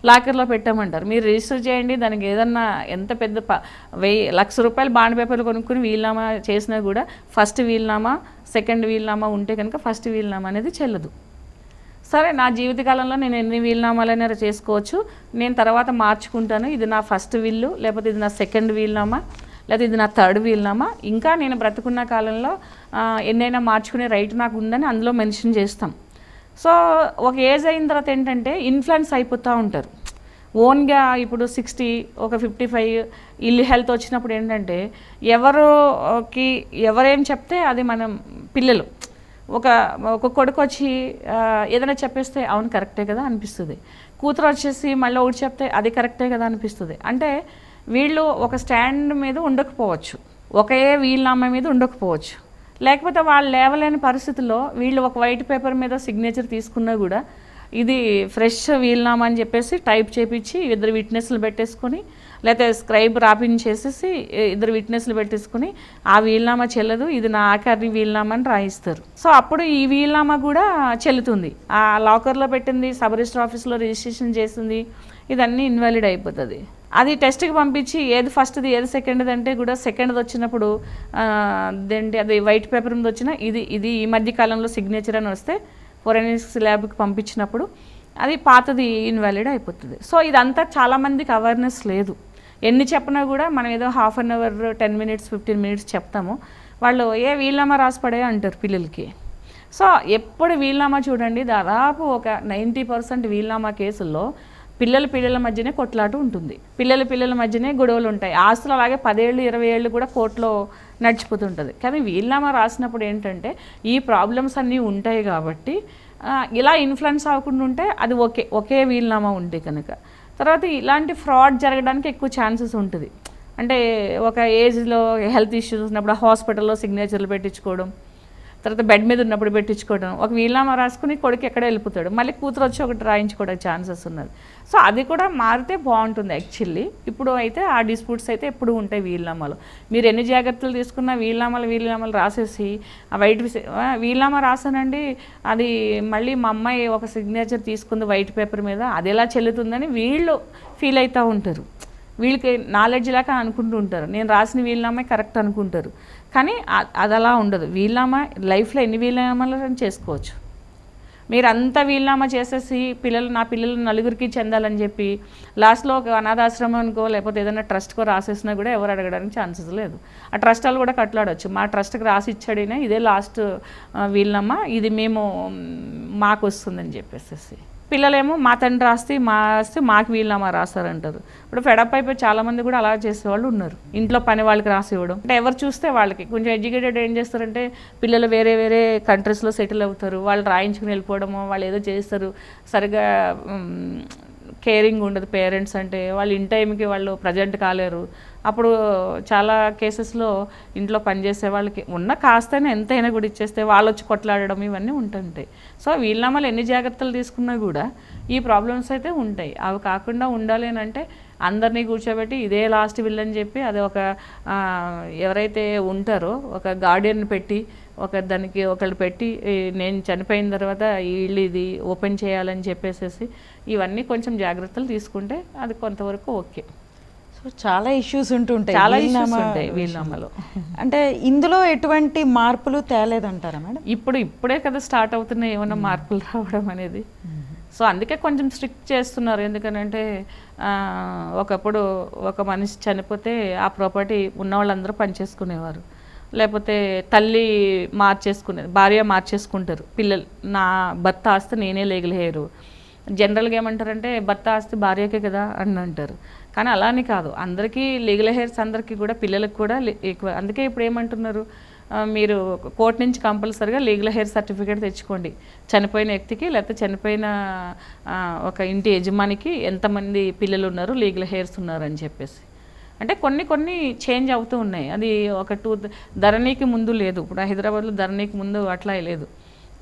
లాకర్లో పెట్టామంటారు. మీరు రిజిస్టర్ చేయండి, దానికి ఏదన్నా ఎంత పెద్ద 1,00,000 రూపాయలు బాండ్ పేపర్లు కొనుక్కుని వీలునామా చేసినా కూడా ఫస్ట్ వీలునామా సెకండ్ వీలునామా ఉంటే కనుక ఫస్ట్ వీలునామా అనేది చెల్లదు. సరే, నా జీవితకాలంలో నేను ఎన్ని వీలునామాలైనా చేసుకోవచ్చు, నేను తర్వాత మార్చుకుంటాను, ఇది నా ఫస్ట్ వీలు లేకపోతే ఇది నా సెకండ్ వీలునామా లేకపోతే ఇది నా థర్డ్ వీలునామా, ఇంకా నేను బ్రతుకున్న కాలంలో ఎన్నైనా మార్చుకునే రైట్ నాకు ఉందని అందులో మెన్షన్ చేస్తాం. సో ఒక ఏజ్ అయిన తర్వాత ఏంటంటే ఇన్ఫ్లుయెన్స్ అయిపోతూ ఉంటారు ఓన్గా. ఇప్పుడు 60 ఒక 55 ఇల్లు హెల్త్ వచ్చినప్పుడు ఏంటంటే ఎవరేం చెప్తే అది మనం పిల్లలు ఒక ఒక కొడుకు వచ్చి ఏదైనా చెప్పేస్తే అవును కరెక్టే కదా అనిపిస్తుంది, కూతురు వచ్చేసి మళ్ళీ ఒకటి చెప్తే అది కరెక్టే కదా అనిపిస్తుంది. అంటే వీళ్ళు ఒక స్టాండ్ మీద ఉండకపోవచ్చు, ఒకే వీలునామా మీద ఉండకపోవచ్చు, లేకపోతే వాళ్ళు లేవలేని పరిస్థితుల్లో వీళ్ళు ఒక వైట్ పేపర్ మీద సిగ్నేచర్ తీసుకున్నా కూడా ఇది ఫ్రెష్ వీలునామా అని చెప్పేసి టైప్ చేపించి 2 విట్నెస్లు పెట్టేసుకొని, లేకపోతే స్క్రైబ్ రాపించేసేసి 2 విట్నెస్లు పెట్టేసుకుని ఆ వీలునామా చెల్లదు, ఇది నా ఆఖరి వీలునామా అని రాయిస్తారు. సో అప్పుడు ఈ వీలునామా కూడా చెల్లుతుంది. ఆ లాకర్లో పెట్టింది, సబ్ రిజిస్టర్ ఆఫీస్లో రిజిస్ట్రేషన్ చేసింది, ఇదన్నీ ఇన్వాలిడ్ అయిపోతుంది. అది టెస్ట్కి పంపించి ఏది ఫస్ట్ది ఏది సెకండ్ది అంటే కూడా సెకండ్ది వచ్చినప్పుడు అదేంటి అది వైట్ పేపర్ మీద వచ్చినా ఇది ఈ మధ్య కాలంలో సిగ్నేచర్ అని వస్తే ఫోరెన్సిక్స్ ల్యాబ్కి పంపించినప్పుడు అది పాతది ఇన్వాలిడ్ అయిపోతుంది. సో ఇదంతా చాలామందికి అవేర్నెస్ లేదు. ఎన్ని చెప్పినా కూడా మనం ఏదో half an hour 10 minutes 15 minutes చెప్తాము, వాళ్ళు ఏ వీలునామా రాసిపడే అంటారు పిల్లలకి. సో ఎప్పుడు వీలునామా చూడండి, దాదాపు ఒక 90% వీలునామా కేసుల్లో పిల్లల మధ్యనే కొట్లాట ఉంటుంది, పిల్లల మధ్యనే గొడవలు ఉంటాయి. ఆస్తులు అలాగే 10 ఏళ్ళు 20 ఏళ్ళు కూడా కోర్టులో నడిచిపోతుంటుంది. కానీ వీలునామా రాసినప్పుడు ఏంటంటే ఈ ప్రాబ్లమ్స్ అన్నీ ఉంటాయి కాబట్టి ఇలా ఇన్ఫ్లుయెన్స్ అవ్వకుండా ఉంటే అది ఒకే వీలునామా ఉంటే కనుక తర్వాత ఇలాంటి ఫ్రాడ్ జరగడానికి ఎక్కువ ఛాన్సెస్ ఉంటుంది. అంటే ఒక ఏజ్లో హెల్త్ ఇష్యూస్ ఉన్నప్పుడు హాస్పిటల్లో సిగ్నేచర్లు పెట్టించుకోవడం, తర్వాత బెడ్ మీద ఉన్నప్పుడు పెట్టించుకోవడం, ఒక వీలునామా రాసుకుని కొడుకు ఎక్కడ వెళ్ళిపోతాడు, మళ్ళీ కూతురు వచ్చి ఒకటి రాయించుకోవడానికి ఛాన్సెస్ ఉన్నది. సో అది కూడా మారితే బాగుంటుంది యాక్చువల్లీ. ఇప్పుడు అయితే ఆ డిస్ప్యూట్స్ అయితే ఎప్పుడు ఉంటాయి వీలునామాలు. మీరు ఎన్ని జాగ్రత్తలు తీసుకున్నా వీలునామాలు రాసేసి ఆ వైట్ వీలునామా రాసానండి, అది మళ్ళీ మా అమ్మాయి ఒక సిగ్నేచర్ తీసుకుంది వైట్ పేపర్ మీద, అది ఎలా చెల్లుతుందని వీళ్ళు ఫీల్ అవుతూ ఉంటారు. వీళ్ళకి నాలెడ్జ్ లేక అనుకుంటూ ఉంటారు, నేను రాసిన వీలునామా కరెక్ట్ అనుకుంటారు. కానీ అది అలా ఉండదు. వీలునామా లైఫ్లో ఎన్ని వీలునామాలు చేసుకోవచ్చు. మీరు అంతా వీలునామా చేసేసి నా పిల్లలు నలుగురికి చెందాలని చెప్పి లాస్ట్లో ఒక అనాథాశ్రమానికో లేకపోతే ఏదైనా ట్రస్ట్కో రాసేసినా కూడా ఎవరు అడగడానికి ఛాన్సెస్ లేదు. ఆ ట్రస్ట్ వాళ్ళు కూడా కట్లాడవచ్చు, మా ట్రస్ట్కి రాసి ఇచ్చాడినా ఇదే లాస్ట్ వీలునామా, ఇది మాకు వస్తుందని చెప్పేసి. పిల్లలేమో మా తండ్రి ఆస్తి మాకు వీలునామా రాస్తారంటారు. ఇప్పుడు ఫెడప్ అయిపోయి చాలామంది కూడా అలా చేసేవాళ్ళు ఉన్నారు, ఇంట్లో పని వాళ్ళకి రాసి ఇవ్వడం. అంటే ఎవరు చూస్తే వాళ్ళకి కొంచెం ఎడ్యుకేటెడ్ ఏం చేస్తారంటే పిల్లలు వేరే కంట్రీస్లో సెటిల్ అవుతారు, వాళ్ళు రాయించుకుని వెళ్ళిపోవడము, వాళ్ళు ఏదో చేస్తారు, సరిగా కేరింగ్ ఉండదు పేరెంట్స్ అంటే, వాళ్ళు ఇన్ టైంకి వాళ్ళు ప్రజెంట్ కాలేరు. అప్పుడు చాలా కేసెస్లో ఇంట్లో పనిచేసే వాళ్ళకి ఉన్న కాస్తైనా ఎంతైనా కూడా ఇచ్చేస్తే వాళ్ళు వచ్చి కొట్లాడడం ఇవన్నీ ఉంటుంటాయి. సో వీలునామాలు ఎన్ని జాగ్రత్తలు తీసుకున్నా కూడా ఈ ప్రాబ్లమ్స్ అయితే ఉంటాయి. అవి కాకుండా ఉండాలి అని అంటే అందరినీ కూర్చోబెట్టి ఇదే లాస్ట్ విల్ అని చెప్పి అది ఒక ఎవరైతే ఉంటారో ఒక గార్డియన్ పెట్టి దానికి ఒకళ్ళు పెట్టి నేను చనిపోయిన తర్వాత వీళ్ళు ఇది ఓపెన్ చేయాలని చెప్పేసి ఇవన్నీ కొంచెం జాగ్రత్తలు తీసుకుంటే అది కొంతవరకు ఓకే. సో చాలా ఇష్యూస్ ఉంటుంటాయి, చాలా ఇష్యూస్ ఉంటాయి వీలునామాలో. అంటే ఇందులో ఎటువంటి మార్పులు తేలేదంటారా మేడం? ఇప్పుడే కదా స్టార్ట్ అవుతున్నాయి ఏమైనా మార్పులు రావడం అనేది. సో అందుకే కొంచెం స్ట్రిక్ట్ చేస్తున్నారు. ఎందుకనంటే ఒకప్పుడు ఒక మనిషి చనిపోతే ఆ ప్రాపర్టీ ఉన్న వాళ్ళందరూ పనిచేసుకునేవారు, లేకపోతే తల్లి భార్య మార్చేసుకుంటారు, పిల్లలు నా భర్త ఆస్తి నేనే లీగల్ హెయిర్. జనరల్గా ఏమంటారంటే భర్త ఆస్తి భార్యకే కదా అని అంటారు. కానీ అలానే కాదు, అందరికీ లీగల్ హెయిర్స్ అందరికీ కూడా పిల్లలకు కూడా ఎక్కువ. అందుకే ఇప్పుడు ఏమంటున్నారు, మీరు కోర్టు నుంచి కంపల్సరీగా లీగల్ హెయిర్ సర్టిఫికేట్ తెచ్చుకోండి, చనిపోయిన వ్యక్తికి లేకపోతే చనిపోయిన ఒక ఇంటి యజమానికి ఎంతమంది పిల్లలు ఉన్నారు, లీగల్ హెయిర్స్ ఉన్నారు అని చెప్పేసి. అంటే కొన్ని చేంజ్ అవుతూ ఉన్నాయి. అది ధరణికి ముందు లేదు, ఇప్పుడు హైదరాబాద్లో ధరణికి ముందు అట్లా లేదు.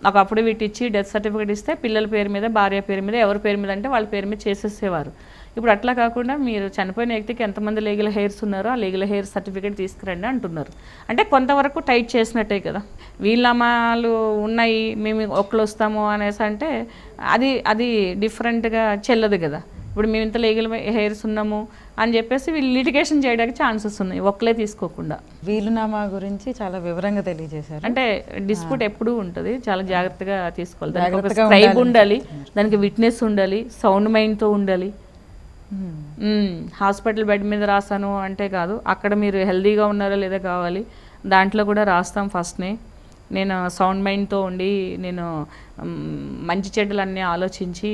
నాకు అఫిడవిట్ ఇచ్చి డెత్ సర్టిఫికేట్ ఇస్తే పిల్లల పేరు మీద భార్య పేరు మీద ఎవరి పేరు మీద అంటే వాళ్ళ పేరు మీద చేసేసేవారు. ఇప్పుడు అట్లా కాకుండా మీరు చనిపోయిన వ్యక్తికి ఎంతమంది లీగల్ హెయిర్స్ ఉన్నారో ఆ లీగల్ హెయిర్ సర్టిఫికేట్ తీసుకురండి అంటున్నారు. అంటే కొంతవరకు టైట్ చేసినట్టే కదా. వీలునామాలు ఉన్నాయి మేము ఒకళ్ళు వస్తాము అనేసి అంటే అది డిఫరెంట్గా చెల్లదు కదా. ఇప్పుడు మేము ఇంత లీగల్ హెయిర్స్ ఉన్నాము అని చెప్పేసి వీళ్ళు లిటిగేషన్ చేయడానికి ఛాన్సెస్ ఉన్నాయి ఒక్కలే తీసుకోకుండా. వీలునామా గురించి చాలా వివరంగా తెలియజేశారు. అంటే డిస్ప్యూట్ ఎప్పుడూ ఉంటుంది, చాలా జాగ్రత్తగా తీసుకోవాలి. దానికి ఒక స్క్రైబ్ ఉండాలి, దానికి విట్నెస్ ఉండాలి, సౌండ్ మైండ్తో ఉండాలి. హాస్పిటల్ బెడ్ మీద రాస్తాను అంటే కాదు, అక్కడ మీరు హెల్దీగా ఉన్నారో లేదా కావాలి, దాంట్లో కూడా రాస్తాం ఫస్ట్నే. నేను సౌండ్ మైండ్తో ఉండి నేను మంచి చెడ్డలన్నీ ఆలోచించి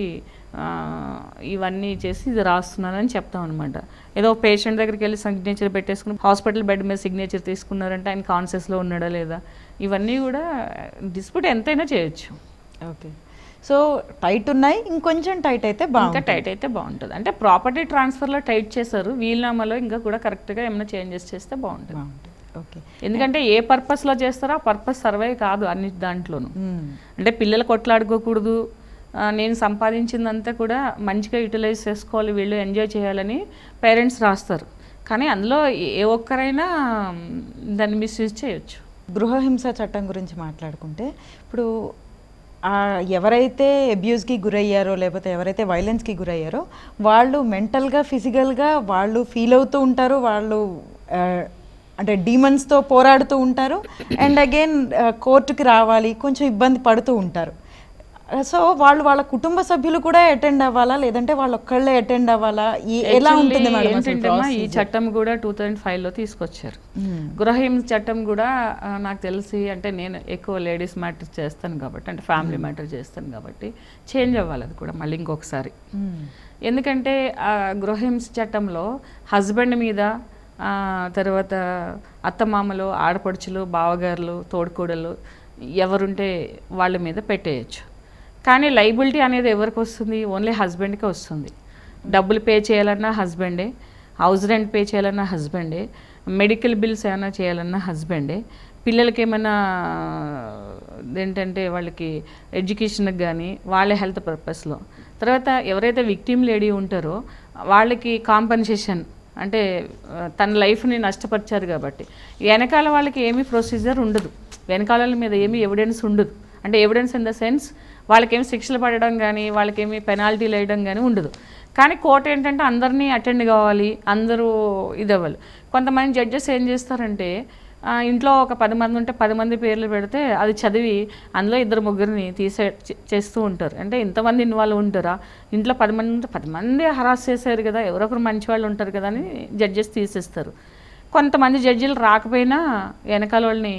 ఇవన్నీ చేసి ఇది రాస్తున్నానని చెప్తాం అనమాట. ఏదో పేషెంట్ దగ్గరికి వెళ్ళి సిగ్నేచర్ పెట్టేసుకుని హాస్పిటల్ బెడ్ మీద సిగ్నేచర్ తీసుకున్నారంటే ఆయన కాన్షియస్లో ఉన్నాడా లేదా, ఇవన్నీ కూడా డిస్ప్యూట్ ఎంతైనా చేయొచ్చు. ఓకే, సో టైట్ ఉన్నాయి, ఇంకొంచెం టైట్ అయితే ఇంకా టైట్ అయితే బాగుంటుంది. అంటే ప్రాపర్టీ ట్రాన్స్ఫర్లో టైట్ చేశారు, వీలునామాలో ఇంకా కూడా కరెక్ట్గా ఏమైనా చేంజెస్ చేస్తే బాగుంటుంది. ఓకే, ఎందుకంటే ఏ పర్పస్లో చేస్తారో ఆ పర్పస్ సర్వే కాదు అన్ని దాంట్లోనూ. అంటే పిల్లలు కొట్లాడుకోకూడదు, నేను సంపాదించిందంతా కూడా మంచిగా యూటిలైజ్ చేసుకోవాలి, వీళ్ళు ఎంజాయ్ చేయాలని పేరెంట్స్ రాస్తారు. కానీ అందులో ఏ ఒక్కరైనా దాన్ని మిస్యూజ్ చేయొచ్చు. గృహహింస చట్టం గురించి మాట్లాడుకుంటే ఇప్పుడు ఎవరైతే అబ్యూస్కి గురయ్యారో లేకపోతే ఎవరైతే వైలెన్స్కి గురయ్యారో వాళ్ళు మెంటల్గా ఫిజికల్గా వాళ్ళు ఫీల్ అవుతూ ఉంటారు, వాళ్ళు అంటే డీమన్స్తో పోరాడుతూ ఉంటారు, అండ్ అగైన్ కోర్టుకి రావాలి, కొంచెం ఇబ్బంది పడుతూ ఉంటారు. సో వాళ్ళ కుటుంబ సభ్యులు కూడా అటెండ్ అవ్వాలా, లేదంటే వాళ్ళు ఒక్కళ్ళే అటెండ్ అవ్వాలా, ఎలా ఉంటుంది మేడం? ఈ చట్టం కూడా 2005లో తీసుకొచ్చారు. గృహహింస చట్టం కూడా నాకు తెలిసి, అంటే నేను ఎక్కువ లేడీస్ మ్యాటర్ చేస్తాను కాబట్టి, అంటే ఫ్యామిలీ మ్యాటర్ చేస్తాను కాబట్టి చేంజ్ అవ్వాలి అది కూడా మళ్ళీ ఇంకొకసారి. ఎందుకంటే గృహహింస చట్టంలో హస్బెండ్ మీద, తర్వాత అత్తమామలు, ఆడపడుచులు, బావగారులు, తోడుకోడలు ఎవరుంటే వాళ్ళ మీద పెట్టేయచ్చు. కానీ లైబిలిటీ అనేది ఎవరికి వస్తుంది? ఓన్లీ హస్బెండ్కే వస్తుంది. డబ్బులు పే చేయాలన్నా హస్బెండే, హౌస్ రెంట్ పే చేయాలన్నా హస్బెండే, మెడికల్ బిల్స్ ఏమైనా చేయాలన్నా హస్బెండే, పిల్లలకి ఏమైనా ఏంటంటే వాళ్ళకి ఎడ్యుకేషన్కి కానీ వాళ్ళ హెల్త్ పర్పస్లో. తర్వాత ఎవరైతే విక్టిమ్ లేడీ ఉంటారో వాళ్ళకి కాంపన్సేషన్, అంటే తన లైఫ్ని నష్టపరిచారు కాబట్టి వెనకాల వాళ్ళకి ఏమీ ప్రొసీజర్ ఉండదు, వెనకాల మీద ఏమీ ఎవిడెన్స్ ఉండదు. అంటే ఎవిడెన్స్ ఇన్ ద సెన్స్ వాళ్ళకేమి శిక్షలు పడడం కానీ వాళ్ళకేమి పెనాల్టీలు వేయడం కానీ ఉండదు. కానీ కోర్టు ఏంటంటే అందరినీ అటెండ్ కావాలి, అందరూ ఇది అవ్వాలి. కొంతమంది జడ్జెస్ ఏం చేస్తారంటే ఇంట్లో ఒక 10 మంది ఉంటే 10 మంది పేర్లు పెడితే అది చదివి అందులో 2-3 చేస్తూ ఉంటారు. అంటే ఇంతమంది ఇన్వాల్వ్ ఉంటారా, ఇంట్లో 10 మంది ఉంటే 10 మంది హరాస్ చేశారు కదా, ఎవరొకరు మంచి వాళ్ళు ఉంటారు కదా అని జడ్జెస్ తీసేస్తారు. కొంతమంది జడ్జిలు రాకపోయినా వెనకాల వాళ్ళని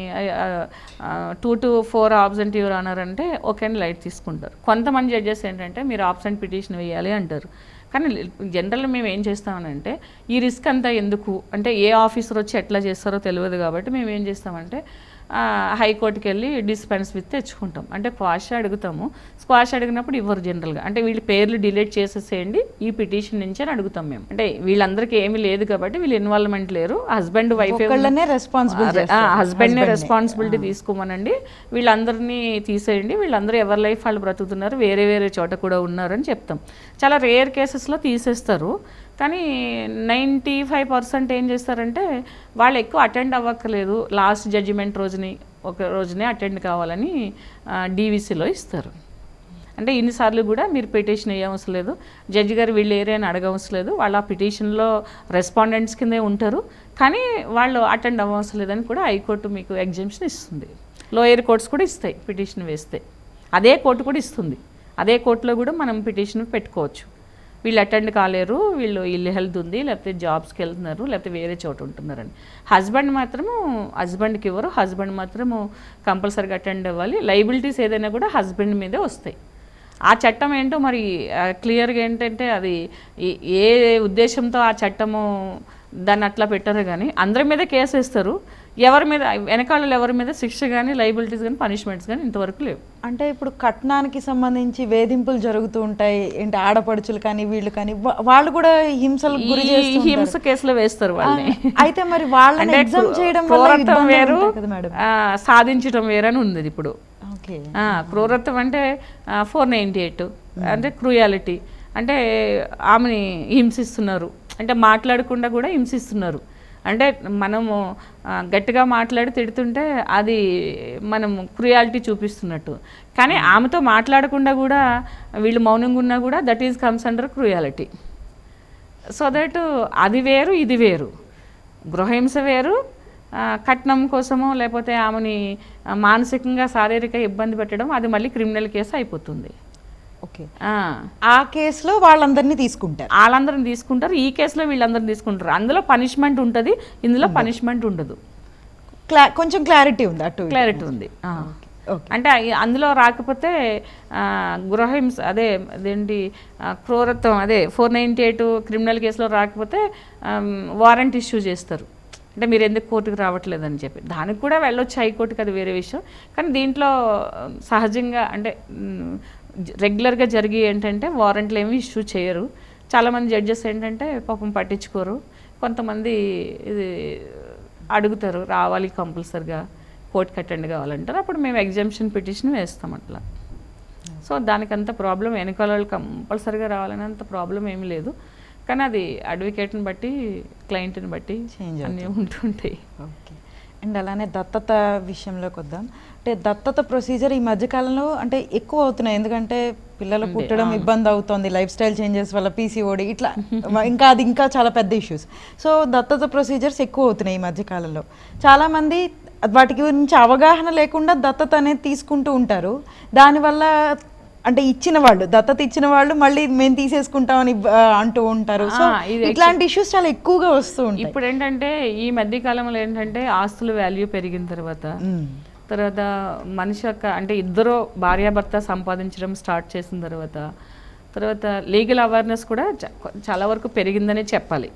2 to 4 ఆబ్సెంట్ యువర్ ఆనర్ అంటే ఓకే అని లైట్ తీసుకుంటారు. కొంతమంది జడ్జెస్ ఏంటంటే మీరు ఆబ్సెంట్ పిటిషన్ వేయాలి అంటారు. కానీ జనరల్గా మేము ఏం చేస్తామనంటే ఈ రిస్క్ అంతా ఎందుకు, అంటే ఏ ఆఫీసర్ వచ్చి ఎట్లా చేస్తారో తెలియదు కాబట్టి మేము ఏం చేస్తామంటే హైకోర్టుకి వెళ్ళి డిస్పెన్స్ విత్ తెచ్చుకుంటాం. అంటే క్వాష్ అడుగుతాము, స్క్వాష్ అడిగినప్పుడు ఇవ్వరు జనరల్గా. అంటే వీళ్ళ పేర్లు డిలీట్ చేసేసేయండి ఈ పిటిషన్ నుంచి అని అడుగుతాం మేము. అంటే వీళ్ళందరికీ ఏమీ లేదు కాబట్టి వీళ్ళు ఇన్వాల్వ్మెంట్ లేరు, హస్బెండ్ వైఫ్ హస్బెండ్నే రెస్పాన్సిబిలిటీ తీసుకోమనండి, వీళ్ళందరినీ తీసేయండి, వీళ్ళందరూ ఎవరి లైఫ్ వాళ్ళు బ్రతుకుతున్నారు, వేరే వేరే చోట కూడా ఉన్నారని చెప్తాం. చాలా రేర్ కేసెస్లో తీసేస్తారు. కానీ 95% ఏం చేస్తారంటే వాళ్ళు ఎక్కువ అటెండ్ అవ్వక్కర్లేదు, లాస్ట్ జడ్జిమెంట్ రోజునే అటెండ్ కావాలని డీవీసీలో ఇస్తారు. అంటే ఇన్నిసార్లు కూడా మీరు పిటిషన్ వేయవసరం లేదు, జడ్జి గారు వీళ్ళు ఏరియాని అడగవసరం లేదు, వాళ్ళు ఆ పిటిషన్లో రెస్పాండెంట్స్ కిందే ఉంటారు, కానీ వాళ్ళు అటెండ్ అవ్వవసరం లేదని కూడా హైకోర్టు మీకు ఎగ్జామ్షన్ ఇస్తుంది. లోయర్ కోర్ట్స్ కూడా ఇస్తాయి పిటిషన్ వేస్తే, అదే కోర్టు కూడా ఇస్తుంది. అదే కోర్టులో కూడా మనం పిటిషన్ పెట్టుకోవచ్చు. వీళ్ళు అటెండ్ కాలేరు, వీళ్ళు హెల్త్ ఉంది, లేకపోతే జాబ్స్కి వెళ్తున్నారు, లేకపోతే వేరే చోట ఉంటున్నారని. హస్బెండ్కి ఇవ్వరు, హస్బెండ్ మాత్రము కంపల్సరీగా అటెండ్ అవ్వాలి. లైబిలిటీస్ ఏదైనా కూడా హస్బెండ్ మీదే వస్తాయి. ఆ చట్టం ఏంటో మరి క్లియర్గా ఏంటంటే అది ఏ ఉద్దేశంతో ఆ చట్టము దాన్ని అట్లా పెట్టారు, కానీ అందరి మీద కేసు వేస్తారు, ఎవరి మీద వెనకాల ఎవరి మీద శిక్ష కానీ లైబిలిటీస్ కానీ పనిష్మెంట్స్ కానీ ఇంతవరకు లేవు. అంటే ఇప్పుడు కట్నానికి సంబంధించి వేధింపులు జరుగుతూ ఉంటాయి, ఏంటి ఆడపడుచులు కానీ వీళ్ళు కానీ వాళ్ళు కూడా హింసలకు గురి చేస్తారు, హింస కేసులో వేస్తారు వాళ్ళని. అయితే మరి వాళ్ళని ఎగ్జామ్ చేయడం క్రూరత్వం వేరు, సాధించడం వేరని ఉంది ఇప్పుడు. క్రూరత్వం అంటే 498 అంటే క్రూయాలిటీ, అంటే ఆమెని హింసిస్తున్నారు, అంటే మాట్లాడకుండా కూడా హింసిస్తున్నారు. అంటే మనము గట్టిగా మాట్లాడి తిడుతుంటే అది మనం క్రూయాలిటీ చూపిస్తున్నట్టు, కానీ ఆమెతో మాట్లాడకుండా కూడా వీళ్ళు మౌనంగా ఉన్నా కూడా that is comes under cruelty. So that అది వేరు ఇది వేరు. గృహహింస వేరు, కట్నం కోసమో లేకపోతే ఆమెని మానసికంగా శారీరక ఇబ్బంది పెట్టడం అది మళ్ళీ క్రిమినల్ కేసు అయిపోతుంది. ఓకే, ఆ కేసులో వాళ్ళందరినీ తీసుకుంటారు, ఈ కేసులో వీళ్ళందరినీ తీసుకుంటారు. అందులో పనిష్మెంట్ ఉంటుంది, ఇందులో పనిష్మెంట్ ఉండదు. కొంచెం క్లారిటీ ఉంది, క్లారిటీ ఉంది. అంటే అందులో రాకపోతే గృహహింస అదేంటి క్రూరత్వం 498 క్రిమినల్ కేసులో రాకపోతే వారెంట్ ఇష్యూ చేస్తారు. అంటే మీరు ఎందుకు కోర్టుకు రావట్లేదని చెప్పి దానికి కూడా వెళ్ళొచ్చు హైకోర్టుకి, అది వేరే విషయం. కానీ దీంట్లో సహజంగా అంటే రెగ్యులర్గా జరిగి ఏంటంటే వారెంట్లు ఏమి ఇష్యూ చేయరు. చాలామంది జడ్జెస్ ఏంటంటే పాపం పట్టించుకోరు. కొంతమంది ఇది అడుగుతారు రావాలి కంపల్సరిగా కోర్టుకి అటెండ్ కావాలంటారు. అప్పుడు మేము ఎగ్జామ్షన్ పిటిషన్ వేస్తాం అట్లా. సో దానికంత ప్రాబ్లం వెనకాల వాళ్ళు కంపల్సరిగా రావాలని అంత ప్రాబ్లం ఏమి లేదు. కానీ అది అడ్వకేట్ని బట్టి క్లయింట్ని బట్టి అన్నీ ఉంటుంటాయి. ఓకే. అండ్ అలానే దత్తత విషయంలోకి వద్దాం. అంటే దత్తత ప్రొసీజర్ ఈ మధ్యకాలంలో అంటే ఎక్కువ అవుతున్నాయి, ఎందుకంటే పిల్లలు పుట్టడం ఇబ్బంది అవుతుంది, లైఫ్ స్టైల్ చేంజెస్ వల్ల, పీసీఓడి ఇట్లా ఇంకా చాలా పెద్ద ఇష్యూస్. సో దత్తత ప్రొసీజర్స్ ఎక్కువ అవుతున్నాయి ఈ మధ్యకాలంలో. చాలామంది వాటి గురించి అవగాహన లేకుండా దత్తత అనేది తీసుకుంటూ ఉంటారు. దానివల్ల అంటే దత్తత ఇచ్చిన వాళ్ళు మళ్ళీ మేము తీసేసుకుంటామని అంటూ ఉంటారు. సో ఇట్లాంటి ఇష్యూస్ చాలా ఎక్కువగా వస్తూ ఉంటాయి. ఇప్పుడు ఏంటంటే ఈ మధ్య కాలంలో ఏంటంటే ఆస్తుల వాల్యూ పెరిగిన తర్వాత మనిషి యొక్క అంటే ఇద్దరు భార్యాభర్త సంపాదించడం స్టార్ట్ చేసిన తర్వాత లీగల్ అవేర్నెస్ కూడా చాలా వరకు పెరిగిందనే చెప్పాలి.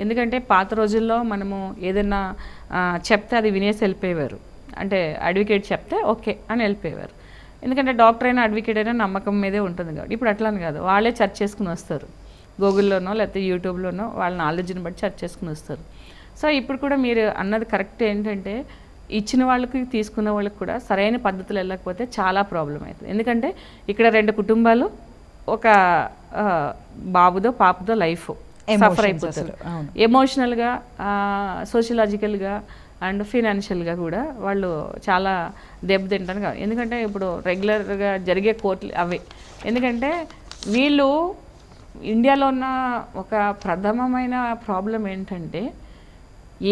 ఎందుకంటే పాత రోజుల్లో మనము ఏదైనా చెప్తే అది వినేసి వెళ్ళిపోయేవారు. అంటే అడ్వకేట్ చెప్తే ఓకే అని వెళ్ళిపోయేవారు. ఎందుకంటే డాక్టర్ అయినా అడ్వకేట్ అయినా నమ్మకం మీదే ఉంటుంది కాబట్టి. ఇప్పుడు అట్లాని కాదు, వాళ్ళే సెర్చ్ చేసుకుని వస్తారు, గూగుల్లోనో లేకపోతే యూట్యూబ్లోనో వాళ్ళ నాలెడ్జ్ని బట్టి సెర్చ్ చేసుకుని వస్తారు. సో ఇప్పుడు కూడా మీరు అన్నది కరెక్ట్. ఏంటంటే ఇచ్చిన వాళ్ళకి తీసుకున్న వాళ్ళకి కూడా సరైన పద్ధతులు వెళ్ళకపోతే చాలా ప్రాబ్లం అవుతుంది. ఎందుకంటే ఇక్కడ 2 కుటుంబాలు ఒక బాబుదో పాపదో లైఫ్ సఫర్ అయిపోతారు. ఎమోషనల్గా, సోషలాజికల్గా అండ్ ఫినాన్షియల్గా కూడా వాళ్ళు చాలా దెబ్బతింటాను కాదు. ఎందుకంటే ఇప్పుడు రెగ్యులర్గా జరిగే కోర్టులు అవే. ఎందుకంటే వీళ్ళు ఇండియాలో ఉన్న ఒక ప్రథమమైన ప్రాబ్లం ఏంటంటే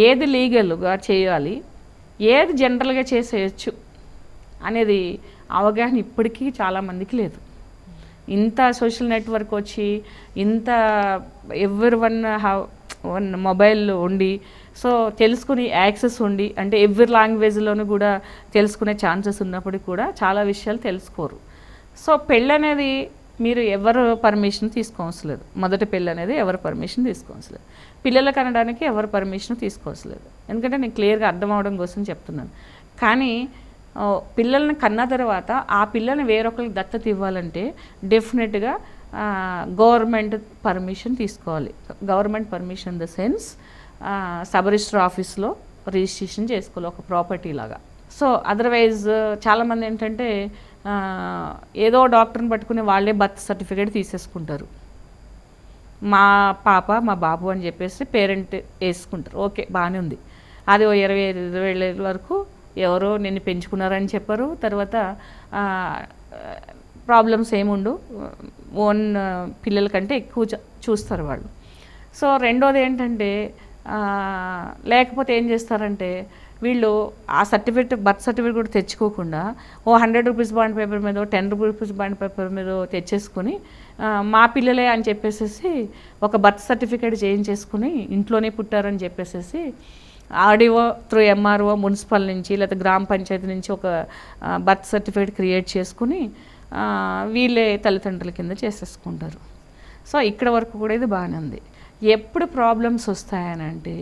ఏది లీగల్గా చేయాలి, ఏది జనరల్గా చేసేయచ్చు అనేది అవగాహన ఇప్పటికీ చాలామందికి లేదు. ఇంత సోషల్ నెట్వర్క్ వచ్చి ఇంత ఎవరి వన్ మొబైల్ ఉండి సో తెలుసుకుని యాక్సెస్ ఉండి అంటే ఎవరి లాంగ్వేజ్లోనూ కూడా తెలుసుకునే ఛాన్సెస్ ఉన్నప్పటికీ కూడా చాలా విషయాలు తెలుసుకోరు. సో పెళ్ళి అనేది మీరు ఎవరు పర్మిషన్ తీసుకోవాల్సి లేదు. మొదటి పెళ్ళి అనేది ఎవరు పర్మిషన్ తీసుకోవాల్సి లేదు. పిల్లలకు అనడానికి ఎవరు పర్మిషన్ తీసుకోవాల్సి లేదు. ఎందుకంటే నేను క్లియర్గా అర్థం అవడం కోసం చెప్తున్నాను. కానీ పిల్లల్ని కన్న తర్వాత ఆ పిల్లల్ని వేరొకరికి దత్తత ఇవ్వాలంటే డెఫినెట్గా గవర్నమెంట్ పర్మిషన్ తీసుకోవాలి. Government permission in the sense sub register ఆఫీస్లో రిజిస్ట్రేషన్ చేసుకోవాలి ఒక ప్రాపర్టీ లాగా. సో అదర్వైజ్ చాలామంది ఏంటంటే ఏదో డాక్టర్ని పట్టుకుని వాళ్ళే బర్త్ సర్టిఫికేట్ తీసేసుకుంటారు. మా పాప మా బాబు అని చెప్పేసి పేరెంట్ వేసుకుంటారు. ఓకే బాగానే ఉంది. అది 25 ఏళ్ళ వరకు ఎవరో నిన్ను పెంచుకున్నారని చెప్పారు. తర్వాత ప్రాబ్లమ్స్ ఏముండు, ఓన్ పిల్లల కంటే ఎక్కువ చూస్తారు వాళ్ళు. సో రెండోది ఏంటంటే లేకపోతే ఏం చేస్తారంటే వీళ్ళు ఆ సర్టిఫికేట్ బర్త్ సర్టిఫికేట్ కూడా తెచ్చుకోకుండా 100 రూపీస్ బాండ్ పేపర్ మీద 10 రూపీస్ బాండ్ పేపర్ మీద తెచ్చేసుకొని మా పిల్లలే అని చెప్పేసి ఒక బర్త్ సర్టిఫికేట్ చేయించేసుకుని ఇంట్లోనే పుట్టారని చెప్పేసి ఆర్డీఓ త్రూ ఎంఆర్ఓ మున్సిపల్ నుంచి లేదా గ్రామ పంచాయతీ నుంచి ఒక బర్త్ సర్టిఫికేట్ క్రియేట్ చేసుకుని వీళ్ళే తల్లిదండ్రుల కింద చేసేసుకుంటారు. సో ఇక్కడ వరకు కూడా ఇది బాగానే ఉంది. ఎప్పుడు ప్రాబ్లమ్స్ వస్తాయనంటే